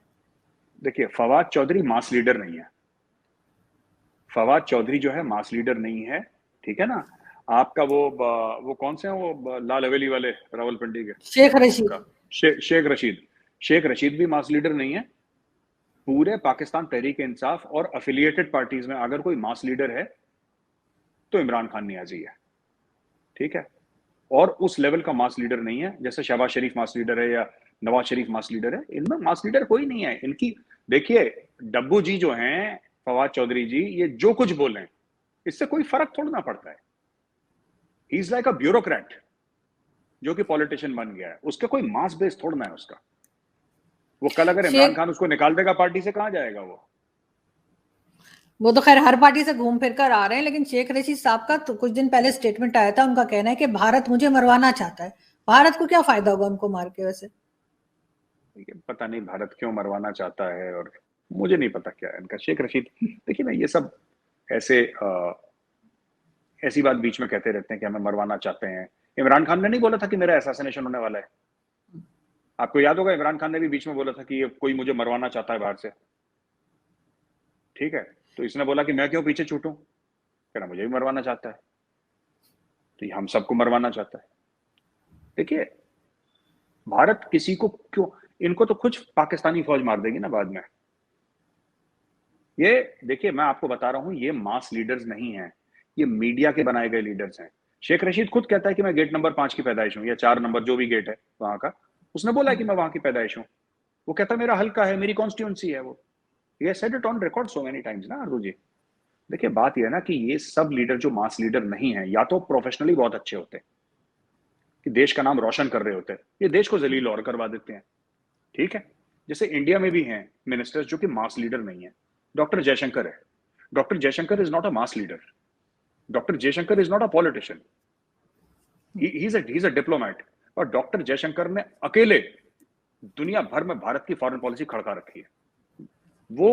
देखिए फवाद चौधरी मास लीडर नहीं है, फवाद चौधरी जो है मास लीडर नहीं है, ठीक है ना। आपका वो कौन से हैं वो लाल हवेली वाले रावलपिंडी के, शेख नाम रशीद। उनका शेख रशीद, शेख रशीद भी मास लीडर नहीं है। पूरे पाकिस्तान तहरीक इंसाफ और अफिलिएटेड पार्टीज में अगर कोई मास लीडर है तो इमरान खान नियाजी है, ठीक है। और उस लेवल का मास लीडर नहीं है जैसे शहबाज शरीफ मास लीडर है या नवाज शरीफ मास लीडर है, इनमें मास लीडर कोई नहीं है इनकी। देखिए डब्बू जी जो हैं, फवाद चौधरी जी, ये जो कुछ बोले इससे कोई फर्क थोड़ा ना पड़ता है। He is like a bureaucrat जो कि पॉलिटिशियन बन गया है, उसके कोई मास बेस थोड़ा ना है उसका। वो कल अगर इमरान शेख खान उसको निकाल देगा पार्टी से, कहां जाएगा वो तो खैर हर पार्टी से घूम फिर कर आ रहे हैं, लेकिन शेख रशीद साहब का तो कुछ दिन पहले स्टेटमेंट आया था, उनका कहना है कि भारत मुझे मरवाना चाहता है। भारत को क्या फायदा होगा उनको मार के? वैसे पता नहीं भारत क्यों मरवाना चाहता है, और मुझे नहीं पता क्या है इनका। शेख रशीद, देखिए ना ये सब ऐसे ऐसी बात बीच में कहते रहते हैं कि हमें मरवाना चाहते हैं। इमरान खान ने नहीं बोला था कि मेरा असैसिनेशन होने वाला है, आपको याद होगा इमरान खान ने भी बीच में बोला था कि ये कोई मुझे मरवाना चाहता है बाहर से, ठीक है, तो इसने बोला कि मैं क्यों पीछे छूटूं, कह रहा मुझे भी मरवाना चाहता है, तो ये हम सबको मरवाना चाहता है। देखिए भारत किसी को क्यों, इनको तो कुछ पाकिस्तानी फौज मार देगी ना बाद में। ये देखिए मैं आपको बता रहा हूं, ये मास लीडर्स नहीं है, ये मीडिया के बनाए गए लीडर्स हैं। शेख रशीद खुद कहता है कि मैं गेट नंबर 5 की पैदाइश हूं, या 4 नंबर जो भी गेट है वहां का, उसने बोला है कि मैं वहां की पैदाइश हूं। वो कहता है मेरा हल्का है, मेरी कॉन्स्टिट्यूंसी है वो। ये said it on record so many times ना आरजू जी। देखिए बात ये है ना कि ये सब लीडर जो मास लीडर नहीं है, या तो प्रोफेशनली बहुत अच्छे होते हैं कि देश का नाम रोशन कर रहे होते हैं, ये देश को जलील और करवा देते हैं, ठीक है। जैसे इंडिया में भी हैं मिनिस्टर्स जो कि मास लीडर नहीं है। डॉक्टर जयशंकर है, doctor Jaishankar is not a mass leader, doctor Jaishankar is not a politician, he is a diplomat. और डॉक्टर जयशंकर ने अकेले दुनिया भर में भारत की फॉरेन पॉलिसी खड़का रखी है। वो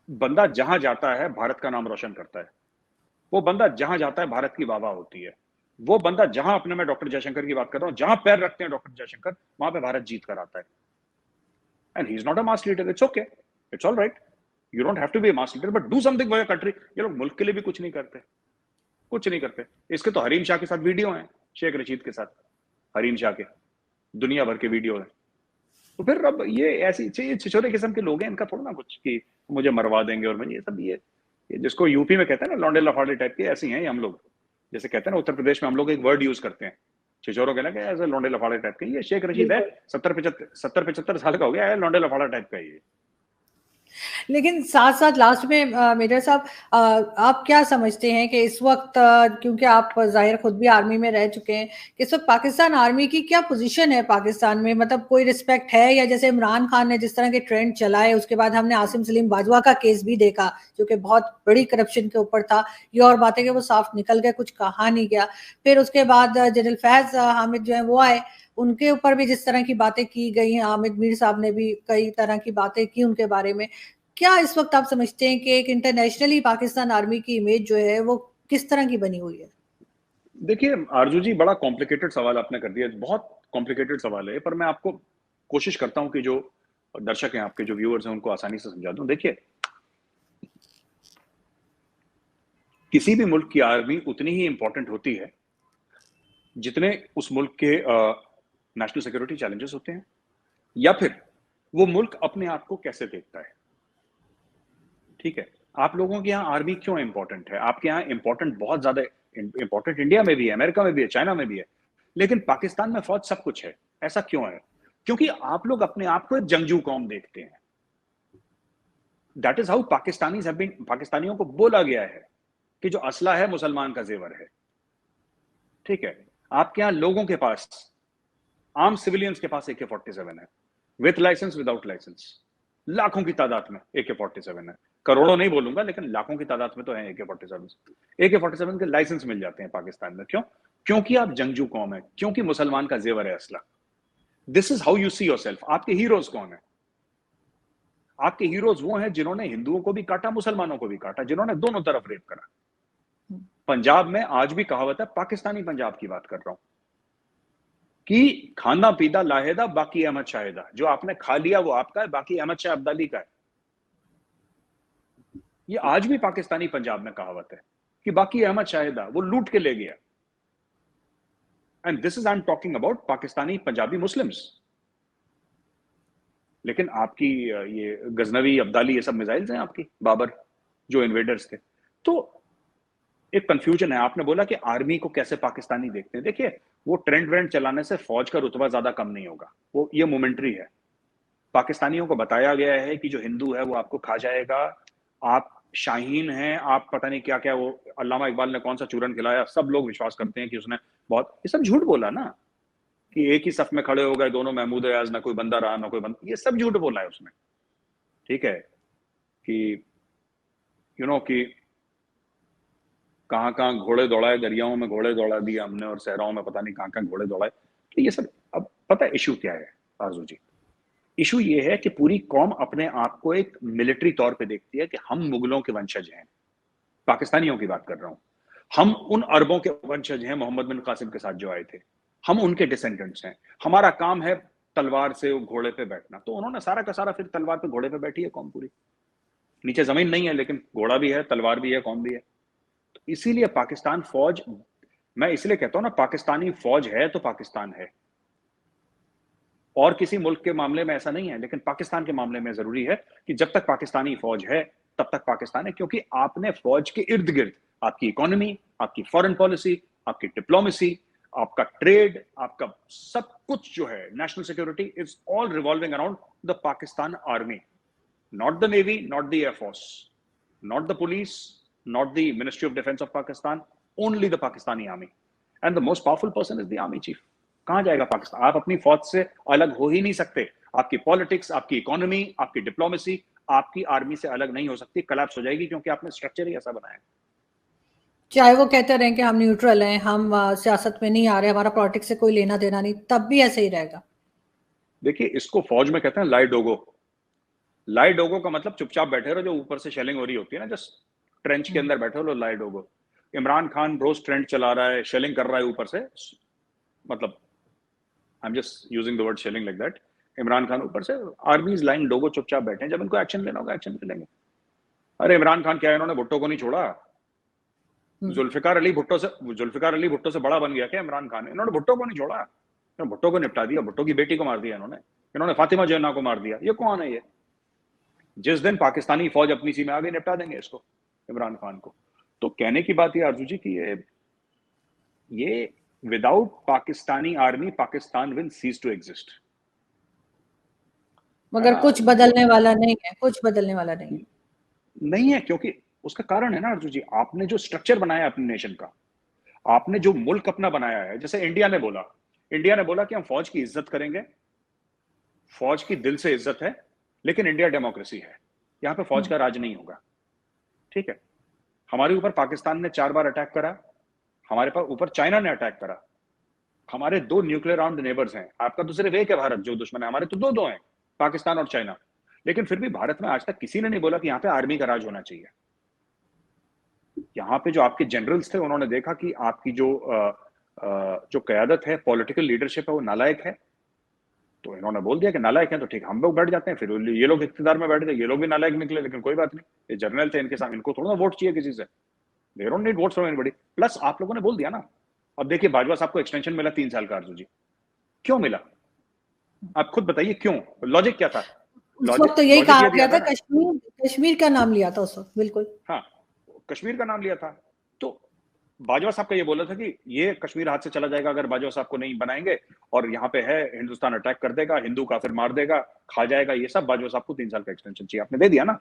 बंदा जहां जाता है भारत का नाम रोशन करता है, वो बंदा जहां जाता है भारत की वाहवाह होती है, वो बंदा जहां अपने, मैं डॉक्टर जयशंकर की बात कर रहा हूं, जहां पैर रखते हैं डॉक्टर जयशंकर वहां पे भारत जीत कर आता है। And he is not a mass leader, it's okay, it's all right, you don't have to be a mass leader but do something for your country. ये लोग मुल्क के लिए भी कुछ नहीं करते, कुछ नहीं करते। इसके तो हरीम शाह के साथ वीडियो हैं, शेख रशीद के साथ हरीम शाह के दुनिया भर के वीडियो हैं। तो फिर अब ये ऐसी छिछोरे किस्म के लोग हैं, इनका थोड़ा ना कुछ कि मुझे मरवा देंगे और मुझे ये सब, ये जिसको यूपी में कहते हैं ना लौंडे लफाड़े टाइप के, ऐसे ही हैं हम लोग। जैसे कहते हैं ना उत्तर प्रदेश में हम लोग एक वर्ड यूज करते हैं छिछोरों के ना, ऐसे लौंडे लफाड़े टाइप के। ये शेख रशीद है, बिल्कुल। 70-75 साल का हो गया है, लौंडे लफाड़ा टाइप का ये। लेकिन साथ साथ लास्ट में मेजर साहब, आप क्या समझते हैं कि इस वक्त, क्योंकि आप जाहिर खुद भी आर्मी में रह चुके हैं, कि इस वक्त पाकिस्तान आर्मी की क्या पोजीशन है पाकिस्तान में? मतलब कोई रिस्पेक्ट है, या जैसे इमरान खान ने जिस तरह के ट्रेंड चलाए, उसके बाद हमने आसिम सलीम बाजवा का केस भी देखा जो कि बहुत बड़ी करप्शन के ऊपर था। ये और बातें कि वो साफ निकल गए, कुछ कहा नहीं गया। फिर उसके बाद जनरल फैज हामिद जो है वो आए, उनके ऊपर भी जिस तरह की बातें की गई हैं, हामिद मीर साहब ने भी कई तरह की बातें की उनके बारे में। क्या इस वक्त आप समझते हैं कि एक इंटरनेशनली पाकिस्तान आर्मी की इमेज जो है वो किस तरह की बनी हुई है? देखिए आरजू जी, बड़ा कॉम्प्लिकेटेड सवाल आपने कर दिया, बहुत कॉम्प्लिकेटेड सवाल है, पर मैं आपको कोशिश करता हूं कि जो दर्शक हैं आपके, जो व्यूअर्स हैं, उनको आसानी से समझा दूं। देखिए किसी भी मुल्क की आर्मी उतनी ही इंपॉर्टेंट होती है जितने उस मुल्क के नेशनल सिक्योरिटी चैलेंजेस होते हैं, या फिर वो मुल्क अपने आप को कैसे देखता है, ठीक है। आप लोगों के यहाँ आर्मी क्यों इंपॉर्टेंट है? आपके यहाँ इंपॉर्टेंट, बहुत ज्यादा इंपॉर्टेंट इंडिया में भी है, अमेरिका में भी है, चाइना में भी है, लेकिन पाकिस्तान में फौज सब कुछ है। ऐसा क्यों है? क्योंकि आप लोग अपने आप को एक जंगजू कौम देखते हैं। That is how Pakistanis have been, पाकिस्तानियों को बोला गया है कि जो असला है मुसलमान का जेवर है, ठीक है। आपके यहाँ लोगों के पास, आम सिविलियंस के पास AK-47 है, विथ लाइसेंस विदाउट लाइसेंस, लाखों की तादाद में AK-47 है। करोड़ों नहीं बोलूंगा, लेकिन लाखों की तादाद में तो है AK-47 के लाइसेंस मिल जाते हैं पाकिस्तान में। क्यों? क्योंकि आप जंगजू कौम है, क्योंकि मुसलमान का जेवर है असला। This is how you see yourself. आपके हीरोज कौन है? आपके हीरोज वो हैं जिन्होंने हिंदुओं को भी काटा, मुसलमानों को भी काटा, जिन्होंने दोनों तरफ रेप करा। पंजाब में आज भी कहावत है, पाकिस्तानी पंजाब की बात कर रहा हूं, कि खाना पीदा लाहेदा बाकी अहमद शाहिदा। जो आपने खा लिया वो आपका है, बाकी अहमद शाह अब्दाली का है। ये आज भी पाकिस्तानी पंजाब में कहावत है कि बाकी अहमद शाहिदा, वो लूट के ले गया। And this is I am talking about Pakistani Punjabi Muslims. लेकिन आपकी ये गजनवी, अब्दाली, ये सब मिसाइल्स हैं आपकी, बाबर, जो इन्वेडर्स थे। तो एक कंफ्यूजन है। आपने बोला कि आर्मी को कैसे पाकिस्तानी देखते हैं। देखिए वो ट्रेंड व्रेंड चलाने से फौज का रुतबा ज्यादा कम नहीं होगा, वो ये मोमेंट्री है। पाकिस्तानियों को बताया गया है कि जो हिंदू है वो आपको खा जाएगा, आप शाहीन हैं, आप पता नहीं क्या क्या, वो अल्लामा इकबाल ने कौन सा चूरन खिलाया, सब लोग विश्वास करते हैं कि उसने बहुत, ये सब झूठ बोला ना, कि एक ही सफ में खड़े हो गए दोनों महमूद अयाज, ना कोई बंदा रहा ना कोई बंदा, ये सब झूठ बोला है उसने, ठीक है। कि कि कहाँ कहाँ घोड़े दौड़ाए, दरियाओं में घोड़े दौड़ा दिए हमने, और सहराओं में पता नहीं कहाँ कहाँ घोड़े दौड़ाए। तो ये सब, अब पता है इशू क्या है आरजू जी? इशू ये है कि पूरी कौम अपने आप को एक मिलिट्री तौर पे देखती है कि हम मुगलों के वंशज हैं। पाकिस्तानियों की बात कर रहा हूं। हम उन अरबों के वंशज हैं मोहम्मद बिन कासिम के साथ जो आए थे, हम उनके डिसेंडेंट्स हैं। हमारा काम है तलवार से घोड़े पे बैठना। तो उन्होंने सारा का सारा फिर तलवार पे घोड़े पे बैठी है कौम पूरी। नीचे जमीन नहीं है लेकिन घोड़ा भी है, तलवार भी है, कौम भी है। तो इसीलिए पाकिस्तान फौज, मैं इसलिए कहता हूं ना, पाकिस्तानी फौज है तो पाकिस्तान है। और किसी मुल्क के मामले में ऐसा नहीं है, लेकिन पाकिस्तान के मामले में जरूरी है कि जब तक पाकिस्तानी फौज है तब तक पाकिस्तान है, क्योंकि आपने फौज के इर्द गिर्द आपकी इकोनॉमी, आपकी फॉरेन पॉलिसी, आपकी डिप्लोमेसी, आपका ट्रेड, आपका सब कुछ जो है, national security is all revolving around the Pakistan army, not the Navy, not the Air Force, not the police, not the Ministry of Defense of Pakistan, only the Pakistani army. And the most powerful person is the army chief. कहां जाएगा पाकिस्तान? आप अपनी फौज से अलग हो ही नहीं सकते। आपकी पॉलिटिक्स, आपकी इकोनॉमी, आपकी डिप्लोमेसी आपकी आर्मी से अलग नहीं हो सकती, कोलैप्स हो जाएगी, क्योंकि आपने स्ट्रक्चर ही ऐसा बनाया। चाहे वो कहते रहे कि हम न्यूट्रल हैं, हम सियासत में नहीं आ रहे, हमारा पॉलिटिक्स से कोई लेना देना नहीं, तब भी ऐसे ही रहेगा। देखिए, इसको फौज में कहते हैं लाई डोगो। लाई डोगो का मतलब चुपचाप बैठे रहो, जो ऊपर से शेलिंग हो रही होती है ना, जस्ट ट्रेंच के अंदर बैठे रहो, लाई डोगो। इमरान खान रोज ट्रेंच चला रहा है, शेलिंग कर रहा है ऊपर से, मतलब I am just using the word shelling like that. Imran Khan ऊपर से, आर्मी इज लाइंग डोगो, चुपचाप बैठे हैं, जब इनको एक्शन लेना होगा एक्शन ले लेंगे। अरे इमरान खान क्या है, इन्होंने भुट्टो को नहीं छोड़ा। जुल्फिकार अली भुट्टो से बड़ा बन गया क्या इमरान खान? इन्होंने भुट्टो को नहीं छोड़ा, भुट्टो को निपटा दिया, भुट्टो की बेटी को मार दिया इन्होंने फातिमा जैना को मार दिया। ये कौन है ये? जिस दिन पाकिस्तानी फौज अपनी सीमा आगे निपटा देंगे इसको, इमरान खान को। तो कहने की बात ये आरजू जी कि ये without Pakistani army Pakistan will cease to exist. मगर कुछ बदलने वाला नहीं है, कुछ बदलने वाला नहीं है, क्योंकि उसका कारण है ना अर्जुन जी, आपने जो स्ट्रक्चर बनाया अपने नेशन का, आपने जो मुल्क अपना बनाया है। जैसे इंडिया ने बोला कि हम फौज की इज्जत करेंगे, फौज की दिल से इज्जत है, लेकिन इंडिया डेमोक्रेसी है, यहां पे फौज का राज नहीं होगा। ठीक है, हमारे ऊपर पाकिस्तान ने 4 बार अटैक करा, हमारे पास ऊपर चाइना ने अटैक करा, हमारे 2 न्यूक्लियर आर्म्ड नेबर्स हैं। आपका तो सिर्फ एक है भारत जो दुश्मन है, हमारे तो 2 हैं, पाकिस्तान और चाइना। लेकिन फिर भी भारत में आज तक किसी ने नहीं बोला कि यहाँ पे आर्मी का राज होना चाहिए। यहाँ पे जो आपके जनरल्स थे, उन्होंने देखा कि आपकी जो कयादत है, पॉलिटिकल लीडरशिप है, वो नालायक है, तो इन्होंने बोल दिया कि नालायक है तो ठीक, हम लोग बैठ जाते हैं। फिर ये लोग इख्तियार में बैठ गए, ये लोग भी नालायक निकले, लेकिन कोई बात नहीं, ये जर्नल थे, इनके सामने इनको थोड़ा वोट चाहिए किसी से, they don't need votes from anybody. Plus आप लोगों ने बोल दिया ना, अब देखिए बाजवा साहब को एक्सटेंशन मिला 3 साल का, अर्जुन जी क्यों मिला? आप खुद बताइए क्यों, लॉजिक क्या था? उस वक्त तो यही कहा गया था, कश्मीर का नाम लिया था उस वक्त, बिल्कुल हाँ, कश्मीर का नाम लिया था। तो बाजवा साहब का ये बोला था कि ये कश्मीर हाथ से चला जाएगा अगर बाजवा साहब को नहीं बनाएंगे, और यहाँ पे है हिंदुस्तान अटैक कर देगा, हिंदू काफिर मार देगा, खा जाएगा, ये सब। बाजवा साहब को 3 साल का एक्सटेंशन चाहिए, आपने दे दिया ना।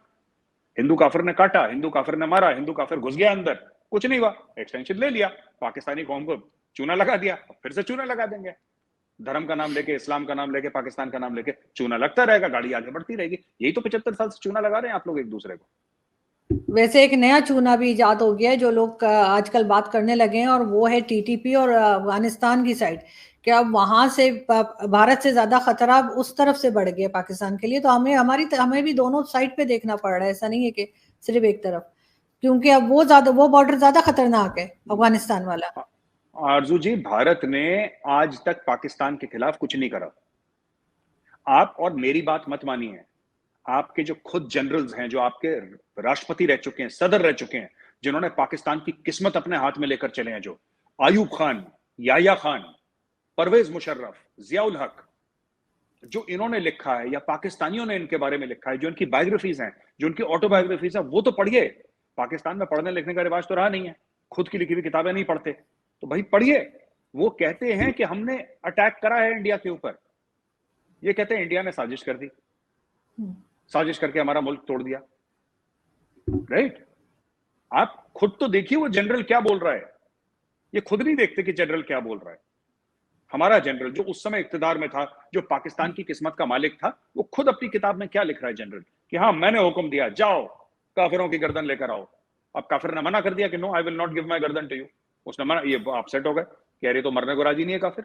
हिंदू काफिर ने काटा, हिंदू काफिर ने मारा, हिंदू काफिर घुस गया अंदर, कुछ नहीं हुआ, एक्सटेंशन ले लिया, पाकिस्तानी कौम को चूना लगा दिया, फिर से चूना लगा देंगे। धर्म का नाम लेके, इस्लाम का नाम लेके, पाकिस्तान का नाम लेके चूना लगता रहेगा, गाड़ी आगे बढ़ती रहेगी। यही तो 75 साल से चूना लगा रहे हैं आप लोग एक दूसरे को। वैसे एक नया चूना भी इजाद हो गया है जो लोग आजकल बात करने लगे हैं, और वो है टीटीपी और अफगानिस्तान की साइड। क्या वहां से भारत से ज्यादा खतरा उस तरफ से बढ़ गया पाकिस्तान के लिए? तो हमें भी दोनों साइड पे देखना पड़ रहा है, ऐसा नहीं है कि सिर्फ एक तरफ, क्योंकि अब वो बॉर्डर ज्यादा खतरनाक है, अफगानिस्तान वाला। आरजू जी, भारत ने आज तक पाकिस्तान के खिलाफ कुछ नहीं करा। आप और मेरी बात मत मानिए, आपके जो खुद जनरल्स हैं, जो आपके राष्ट्रपति रह चुके हैं, सदर रह चुके हैं, जिन्होंने पाकिस्तान की किस्मत अपने हाथ में लेकर चले हैं, जो आयूब खान, याया खान, परवेज मुशर्रफ, जियाउल हक, जो इन्होंने लिखा है या पाकिस्तानियों ने इनके बारे में लिखा है, जो इनकी बायोग्राफीज हैं, जो उनकी ऑटोबायोग्राफीज हैं, वो तो पढ़िए। पाकिस्तान में पढ़ने लिखने का रिवाज तो रहा नहीं है, खुद की लिखी हुई किताबें नहीं पढ़ते, तो भाई पढ़िए। वो कहते हैं कि हमने अटैक करा है इंडिया के ऊपर, ये कहते हैं इंडिया ने साजिश कर दी, साजिश करके हमारा मुल्क तोड़ दिया। राइट, आप खुद तो देखिए वो जनरल क्या बोल रहा है, ये खुद नहीं देखते कि जनरल क्या बोल रहा है। हमारा जनरल जो उस समय इक्तदार में था, जो पाकिस्तान की किस्मत का मालिक था, वो खुद अपनी किताब में क्या लिख रहा है जनरल, कि हाँ मैंने हुक्म दिया, जाओ काफिरों की गर्दन लेकर आओ। अब काफिर ने मना कर दिया कि no, I will not give my गर्दन टू यू। उसने मना, ये अपसेट हो गए, कह रही तो मरने को राजी नहीं है काफिर।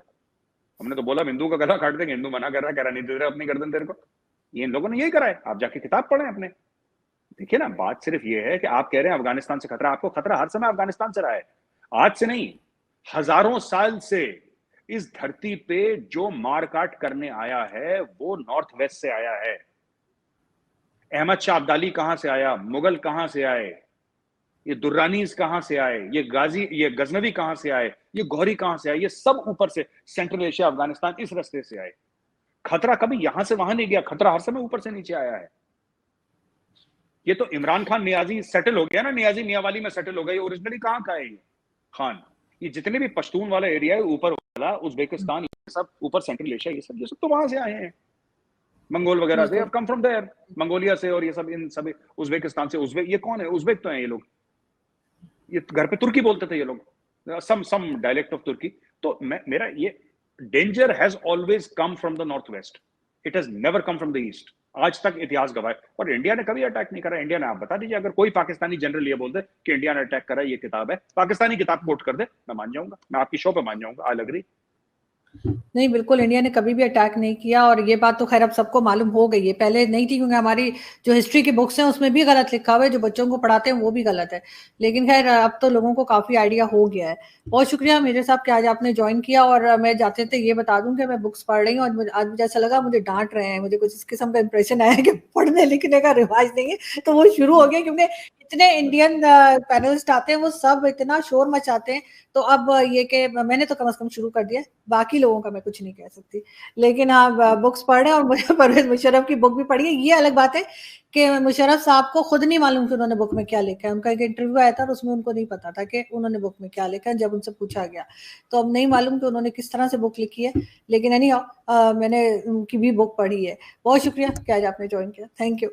हमने तो बोला हिंदू का गला काट देंगे, हिंदू मना कर रहा है, कह रहा नहीं दे रहा अपनी गर्दन तेरे को। ये इन लोगों ने यही करा है, आप जाके किताब पढ़ें अपने। देखिए ना, बात सिर्फ ये है कि आप कह रहे हैं अफगानिस्तान से खतरा, आपको खतरा हर समय अफगानिस्तान से रहा है, आज से नहीं, हजारों साल से इस धरती पे जो मारकाट करने आया है वो नॉर्थ वेस्ट से आया है। अहमद शाह अब्दाली कहां से आया, मुगल कहां से आए, ये दुर्रानीज कहां से आए, ये गजनवी कहां से आए, ये गौहरी कहां से आए, ये सब ऊपर से सेंट्रल एशिया, अफगानिस्तान, इस रास्ते से आए। खतरा कभी यहां से वहां नहीं गया, खतरा हर समय ऊपर से नीचे आया है। ये तो इमरान खान नियाजी सेटल हो गया ना, नियाजी मियावाली में सेटल हो गया। ओरिजिनली कहां का है ये खान? ये जितने भी पश्तून वाला एरिया है ऊपर वाला, उज्बेकिस्तान, ये सब ऊपर सेंट्रल एशिया, ये सब तो वहां से आए हैं। मंगोल वगैरह से कम फ्रॉम देयर, मंगोलिया से, और ये सब इन सब उज्बेकिस्तान से। उज्बेक ये कौन है? उज्बेक तो है ये लोग। ये घर पे तुर्की बोलते थे ये लोग, सम डायलेक्ट ऑफ तुर्की। तो मेरा ये danger has always come from the north west, it has never come from the east. आज तक इतिहास गवाह है। और इंडिया ने कभी अटैक नहीं करा। इंडिया ने, आप बता दीजिए, अगर कोई पाकिस्तानी जनरल ये बोल दे कि इंडिया ने अटैक करा, ये किताब है, पाकिस्तानी किताब कोट कर दे, मैं मान जाऊंगा, मैं आपकी शो पे मान जाऊंगा, आई एग्री। नहीं, बिल्कुल इंडिया ने कभी भी अटैक नहीं किया, और ये बात तो खैर अब सबको मालूम हो गई है। पहले नहीं थी, क्योंकि हमारी जो हिस्ट्री की बुक्स हैं उसमें भी गलत लिखा हुआ है, जो बच्चों को पढ़ाते हैं वो भी गलत है। लेकिन खैर अब तो लोगों को काफी आइडिया हो गया है। बहुत शुक्रिया मेरे साहब कि आज आपने ज्वाइन किया। और मैं जाते थे ये बता दूं कि मैं बुक्स पढ़ रही हूँ, और आज मुझे ऐसा लगा मुझे डांट रहे हैं, मुझे कुछ इस किस्म का इंप्रेशन आया कि पढ़ने लिखने का रिवाज नहीं है। तो वो शुरू हो गया, क्योंकि इतने इंडियन पैनलिस्ट आते हैं, वो सब इतना शोर मचाते हैं। तो अब ये कि मैंने तो कम से कम शुरू कर दिया, बाकी लोगों का मैं कुछ नहीं कह सकती। लेकिन आप बुक्स पढ़ रहे हैं, और मुझे परवेज मुशर्रफ की बुक भी पढ़ी है। ये अलग बात है कि मुशर्रफ साहब को खुद नहीं मालूम कि उन्होंने बुक में क्या लिखा है। उनका एक इंटरव्यू आया था और उसमें उनको नहीं पता था कि उन्होंने बुक में क्या लिखा है, जब उनसे पूछा गया। तो अब नहीं मालूम कि उन्होंने किस तरह से बुक लिखी है। लेकिन एनी मैंने उनकी भी बुक पढ़ी है। बहुत शुक्रिया कि आज आपने ज्वाइन किया। Thank you.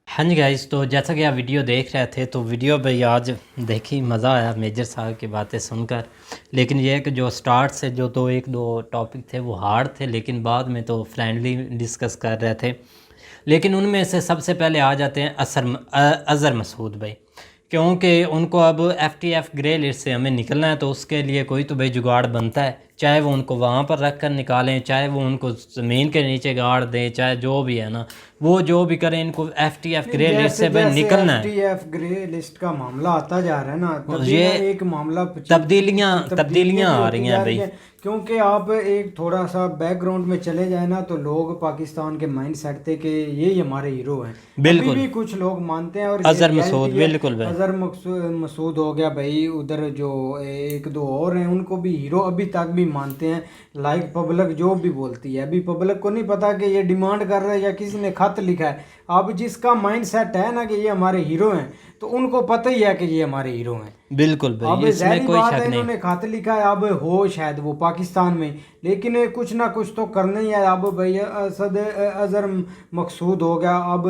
हाँ जी गाइस, तो जैसा कि आप वीडियो देख रहे थे, तो वीडियो भाई आज देखी, मज़ा आया मेजर साहब की बातें सुनकर। लेकिन ये है कि जो स्टार्ट से जो एक दो टॉपिक थे वो हार्ड थे, लेकिन बाद में तो फ्रेंडली डिस्कस कर रहे थे। लेकिन उनमें से सबसे पहले आ जाते हैं अज़हर मसूद भाई, क्योंकि उनको अब FTF ग्रे लिस्ट से हमें निकलना है। तो उसके लिए कोई तो भाई जुगाड़ बनता है, चाहे वो उनको वहाँ पर रख कर निकालें, चाहे वो उनको ज़मीन के नीचे गाड़ दें, चाहे जो भी है ना, वो जो भी करें, इनको FTF ग्रे लिस्ट से भाई निकलना है। FTF ग्रे लिस्ट का मामला आता जा रहा है ना, तब ये एक मामला तब्दीलियाँ आ रही हैं भाई। क्योंकि आप एक थोड़ा सा बैकग्राउंड में चले जाए ना, तो लोग पाकिस्तान के माइंड सेट थे कि ये हमारे हीरो हैं। बिल्कुल, अभी भी कुछ लोग मानते हैं। और अज़हर मसूद, बिल्कुल भाई, अज़हर मसूद हो गया भाई, उधर जो एक दो और हैं उनको भी हीरो अभी तक भी मानते हैं। लाइक पब्लिक जो भी बोलती है, अभी पब्लिक को नहीं पता कि ये डिमांड कर रहा है या किसी ने खत लिखा है। अब जिसका माइंड सेट है ना कि ये हमारे हीरो हैं, तो उनको पता ही है कि ये हमारे हीरो हैं। बिल्कुल भाई, अब इसमें कोई शक नहीं। इन्होंने खत लिखा है, अब हो शायद वो पाकिस्तान में, लेकिन कुछ ना कुछ तो करना ही है। अब भाई अज़हर मकसूद हो गया, अब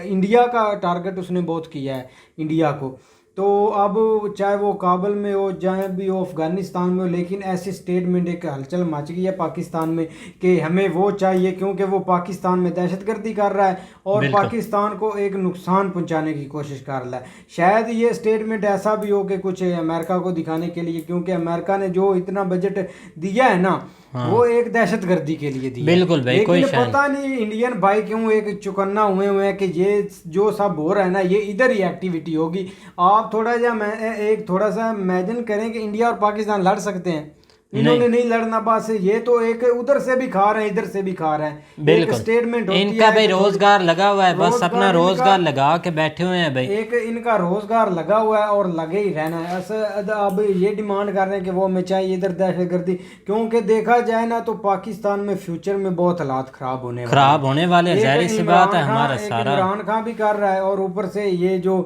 इंडिया का टारगेट उसने बहुत किया है, इंडिया को। तो अब चाहे वो काबुल में हो, चाहे भी हो अफ़गानिस्तान में हो, लेकिन ऐसी स्टेटमेंट एक हलचल मच गई है पाकिस्तान में कि हमें वो चाहिए, क्योंकि वो पाकिस्तान में दहशतगर्दी कर रहा है और पाकिस्तान को एक नुकसान पहुंचाने की कोशिश कर रहा है। शायद ये स्टेटमेंट ऐसा भी हो कि कुछ अमेरिका को दिखाने के लिए, क्योंकि अमेरिका ने जो इतना बजट दिया है ना, वो एक दहशतगर्दी के लिए दिया। बिल्कुल भाई, कोई पता नहीं इंडियन भाई क्यों एक चुकन्ना हुए हैं कि ये जो सब हो रहा है ना, ये इधर ही एक्टिविटी होगी। आप थोड़ा सा इमेजिन करें कि इंडिया और पाकिस्तान लड़ सकते हैं, इन्होंने नहीं लड़ना। बस ये तो एक उधर से भी खा रहे हैं, इधर से भी खा रहे हैं। बिल्कुल, स्टेटमेंट इनका भाई रोजगार लगा हुआ है, बस अपना रोजगार लगा के बैठे हुए हैं भाई। एक इनका रोजगार लगा हुआ है और लगे ही रहना है। अब ये डिमांड कर रहे हैं कि वो हमें चाहिए इधर दहशतगर्दी, क्योंकि देखा जाए ना तो पाकिस्तान में फ्यूचर में बहुत हालात खराब होने वाले। जाहिर सी बात है, हमारा सारा इमरान खान भी कर रहा है, और ऊपर से ये जो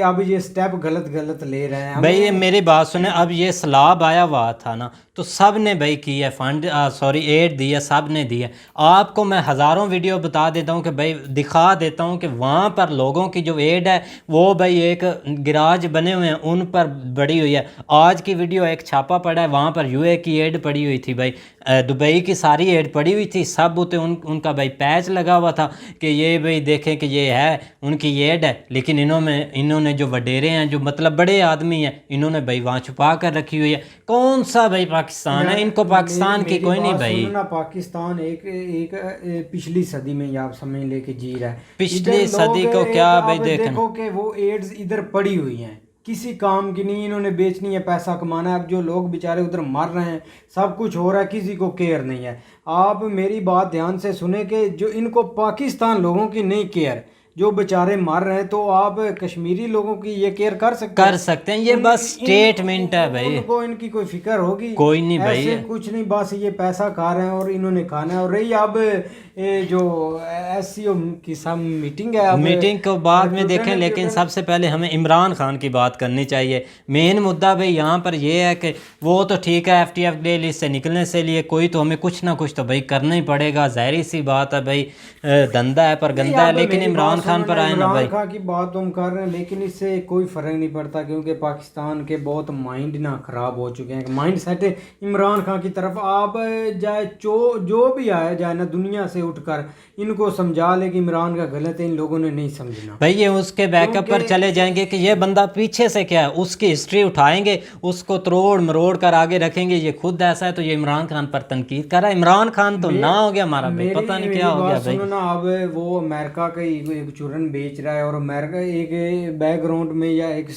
अब ये स्टेप गलत ले रहे हैं भाई। ये मेरी बात सुने, अब ये सलाब आया हुआ था ना, तो सब ने भाई किया फंड, एड दिया, सब ने दिया। आपको मैं हज़ारों वीडियो बता देता हूँ कि भाई दिखा देता हूँ कि वहाँ पर लोगों की जो एड है वो भाई एक गिराज बने हुए हैं उन पर पड़ी हुई है। आज की वीडियो एक छापा पड़ा है, वहाँ पर UAE की एड पड़ी हुई थी भाई, दुबई की सारी एड पड़ी हुई थी, सब उते उनका भाई पैच लगा हुआ था कि ये भाई देखें कि ये है उनकी एड है। लेकिन इन्होंने जो वडेरे हैं, जो मतलब बड़े आदमी हैं, इन्होंने भाई वहाँ छुपा कर रखी हुई है। कौन सा भाई पाकिस्तान है, इनको पाकिस्तान की कोई नहीं भाई। पाकिस्तान एक पिछली सदी में आप समझ लेके जी रहा है। पिछली सदी को क्या भाई, देखो कि वो एड्स इधर पड़ी हुई हैं, किसी काम की नहीं, इन्होंने बेचनी है, पैसा कमाना है। अब जो लोग बेचारे उधर मर रहे हैं, सब कुछ हो रहा है, किसी को केयर नहीं है। आप मेरी बात ध्यान से सुने कि जो इनको पाकिस्तान लोगों की नहीं केयर, जो बेचारे मर रहे हैं, तो आप कश्मीरी लोगों की ये केयर कर सकते हैं। ये बस स्टेटमेंट है भाई, उनको इनकी कोई फिक्र होगी? कोई नहीं भाई, ऐसे कुछ नहीं, बस ये पैसा खा रहे हैं और इन्होंने खाना है। और रही अब जो SCO की सब मीटिंग है, मीटिंग को बाद में देखें, लेकिन सबसे पहले हमें इमरान खान की बात करनी चाहिए। मेन मुद्दा भाई यहाँ पर ये है कि वो तो ठीक है, FTF ग्रे लिस्ट से निकलने से लिए कोई तो हमें कुछ ना कुछ तो भाई करना ही पड़ेगा, जाहिर सी बात है भाई, धंधा है पर गंदा है। लेकिन इमरान खान पर आए ना भाई, इमरान खान की बात हम कर रहे हैं, लेकिन इससे कोई फर्क नहीं पड़ता, क्योंकि पाकिस्तान के बहुत माइंड ना खराब हो चुके हैं, माइंड सेट इमरान खान की तरफ। आप जाए जो भी आया जाए ना दुनिया से उठकर इनको समझा ले कि इमरान का गलत है, इन लोगों ने नहीं समझना। भाई ये उसके बैकअप पर चले जाएंगे कि ये बंदा पीछे से क्या है, उसकी हिस्ट्री उठाएंगे, उसको तोड़ मरोड़ कर आगे रखेंगे, ये खुद ऐसा है तो ये इमरान खान पर तनकीद कर रहा है। इमरान खान तो ना हो गया हमारा भाई, पता नहीं क्या हो गया भाई। सुनो ना, अब वो अमेरिका का एक चूरन बेच रहा है, और अमेरिका एक बैकग्राउंड में या एक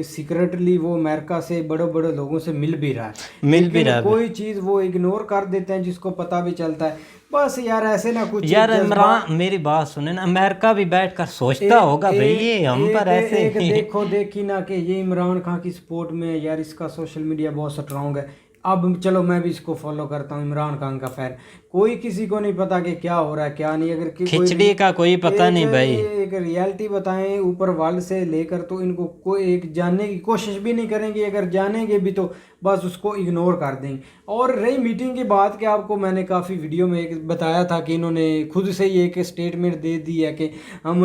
सीक्रेटली वो अमेरिका से बड़े बड़े लोगों से मिल भी रहा है, कोई चीज़ वो इग्नोर कर देते हैं जिसको पता भी चलता है। बस यार ऐसे ना कुछ यार इमरान, मेरी बात सुने ना, अमेरिका भी बैठकर सोचता होगा भाई ये हम पर ऐसे देखो देखी ना कि ये इमरान खान की सपोर्ट में यार, इसका सोशल मीडिया बहुत स्ट्रांग है। अब चलो मैं भी इसको फॉलो करता हूँ, इमरान खान का फैन। कोई किसी को नहीं पता कि क्या हो रहा है क्या नहीं, अगर खिचड़ी का कोई पता नहीं भाई, एक रियलिटी बताएं ऊपर वर्ल्ड से लेकर, तो इनको कोई एक जानने की कोशिश भी नहीं करेंगे, अगर जानेंगे भी तो बस उसको इग्नोर कर देंगे। और रही मीटिंग की बात, कि आपको मैंने काफ़ी वीडियो में एक बताया था कि इन्होंने खुद से ही एक स्टेटमेंट दे दी है कि हम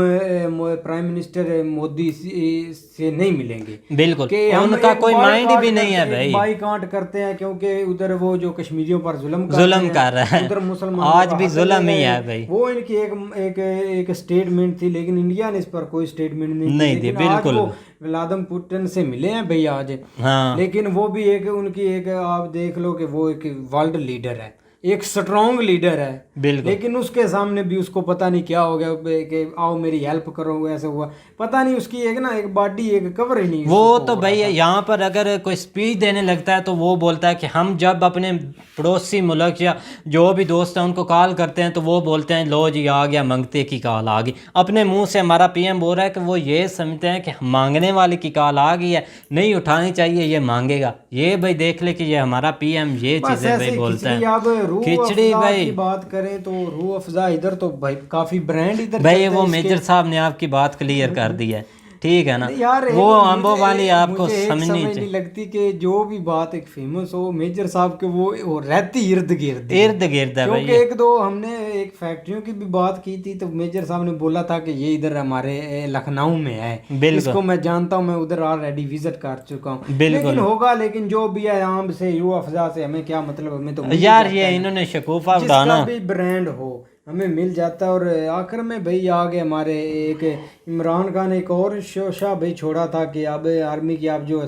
प्राइम मिनिस्टर मोदी से नहीं मिलेंगे। बिल्कुल, कि उनका कोई माइंड भी नहीं है भाई, बाईकाट करते हैं, क्योंकि उधर वो जो कश्मीरियों पर जुल्म कर रहा है, उधर मुसलमान आज भी जुल्म ही है भाई। वो इनकी एक स्टेटमेंट थी, लेकिन इंडिया ने इस पर कोई स्टेटमेंट नहीं दी। बिल्कुल, व्लादिमीर पुतिन से मिले हैं भाई आज, हाँ। लेकिन वो भी एक उनकी एक आप देख लो कि वो एक वर्ल्ड लीडर है, एक स्ट्रॉन्ग लीडर है, लेकिन उसके सामने भी उसको पता नहीं क्या हो गया कि आओ मेरी हेल्प करो, ऐसा हुआ पता नहीं, उसकी एक बॉडी एक कवर ही नहीं। वो तो भाई यहाँ पर अगर कोई स्पीच देने लगता है तो वो बोलता है कि हम जब अपने पड़ोसी मुल्क या जो भी दोस्त हैं उनको कॉल करते हैं तो वो बोलते हैं लो जी आ गया, मंगते की कॉल आ गई। अपने मुंह से हमारा PM बोल रहा है कि वो ये समझते हैं कि मांगने वाले की कॉल आ गई है, नहीं उठानी चाहिए, ये मांगेगा। ये भाई देख ले कि ये हमारा PM ये चीज़ें भाई बोलता है। खिचड़ी भाई की बात करें तो रूह अफ़ज़ा इधर तो भाई काफ़ी ब्रांड इधर भाई, वो मेजर साहब ने आपकी बात क्लियर कर दी है, ठीक है ना यार। वो अम्बो वाली आपको समझनी नहीं लगती कि जो भी बात एक फेमस हो, मेजर साहब के वो रहती इर्द गिर्द है भाई। क्योंकि एक दो हमने एक फैक्ट्रियों की भी बात की थी, तो मेजर साहब ने बोला था कि ये इधर हमारे लखनऊ में है, इसको मैं जानता हूँ, मैं उधर ऑलरेडी विजिट कर चुका हूँ। लेकिन होगा, लेकिन जो भी है आम से रूह अफ़ज़ा से हमें क्या मतलब, हमें तो यार ये इन्होंने शकूफा उड़ाना, भी ब्रांड हो हमें मिल जाता है। और आखिर में भाई आगे हमारे एक इमरान खान एक और शोशा भाई छोड़ा था कि अब आर्मी की आप जो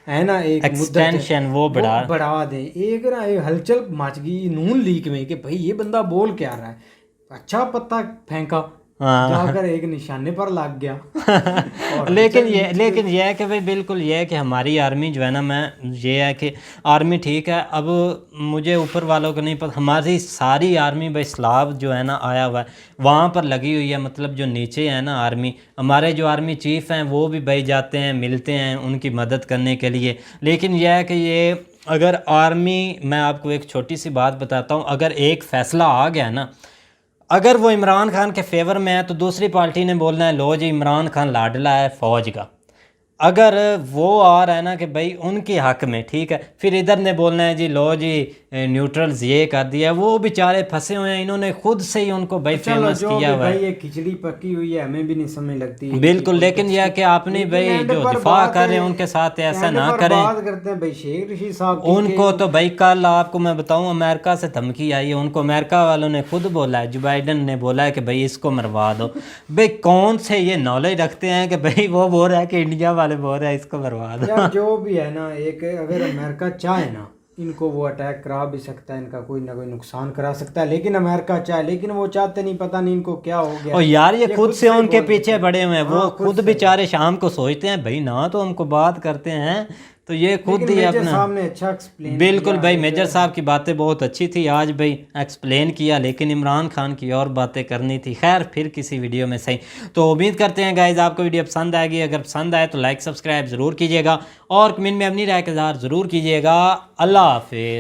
है ना एक एक्सटेंशन वो बढ़ा दें। एक ना एक हलचल मच गई नून लीग में कि भाई ये बंदा बोल क्या रहा है, अच्छा पत्ता फेंका, जाकर एक निशाने पर लग गया। लेकिन ये है कि भाई बिल्कुल ये है कि हमारी आर्मी जो है ना, मैं ये है कि आर्मी ठीक है, अब मुझे ऊपर वालों को नहीं पता, हमारी सारी आर्मी भाई सलाब जो है ना आया हुआ है वहाँ पर लगी हुई है, मतलब जो नीचे है ना आर्मी, हमारे जो आर्मी चीफ हैं वो भी भाई जाते हैं, मिलते हैं उनकी मदद करने के लिए। लेकिन यह है कि ये अगर आर्मी, मैं आपको एक छोटी सी बात बताता हूँ, अगर एक फ़ैसला आ गया ना, अगर वो इमरान खान के फेवर में है तो दूसरी पार्टी ने बोलना है लो जी इमरान खान लाडला है फ़ौज का। अगर वो आ रहा है ना कि भाई उनके हक में, ठीक है, फिर इधर ने बोलना है जी लो जी न्यूट्रल्स ये कर दिया। वो बेचारे फंसे हुए हैं, इन्होंने खुद से ही उनको भाई फेमस किया हुआ है। ये खिचड़ी पकी हुई है, हमें भी नहीं समझ लगती बिल्कुल। लेकिन यह कि आपने भाई जो दिफा कर रहे हैं उनके साथ ऐसा ना करें। बात करते हैं भाई शेख रशीद साहब, उनको तो भाई कल आपको मैं बताऊं अमेरिका से धमकी आई है, उनको अमेरिका वालों ने खुद बोला है, जो बाइडन ने बोला है कि भाई इसको मरवा दो। भाई कौन से ये नॉलेज रखते हैं कि भाई वो बोल रहा है कि इंडिया वाले बोल रहे हैं इसको मरवा दो। जो भी है ना, एक अगर अमेरिका चाहे ना इनको वो अटैक करा भी सकता है, इनका कोई ना कोई नुकसान करा सकता है, लेकिन अमेरिका चाहे, लेकिन वो चाहते नहीं, पता नहीं इनको क्या हो गया। और यार ये खुद से ही उनके बोल पीछे देते पड़े हुए हैं, वो हाँ, खुद बेचारे शाम को सोचते हैं भाई ना तो हमको बात करते हैं, तो ये खुद लेकिन ही मेजर अपना साहब ने अच्छा एक्सप्लेन बिल्कुल किया भाई है मेजर कि- साहब की बातें बहुत अच्छी थी आज भाई, एक्सप्लेन किया, लेकिन इमरान खान की और बातें करनी थी। खैर फिर किसी वीडियो में सही। तो उम्मीद करते हैं गाइज आपको वीडियो पसंद आएगी, अगर पसंद आए तो लाइक सब्सक्राइब ज़रूर कीजिएगा और कमेंट में अपनी राय का इज़हार ज़रूर कीजिएगा। अल्लाह हाफिज़।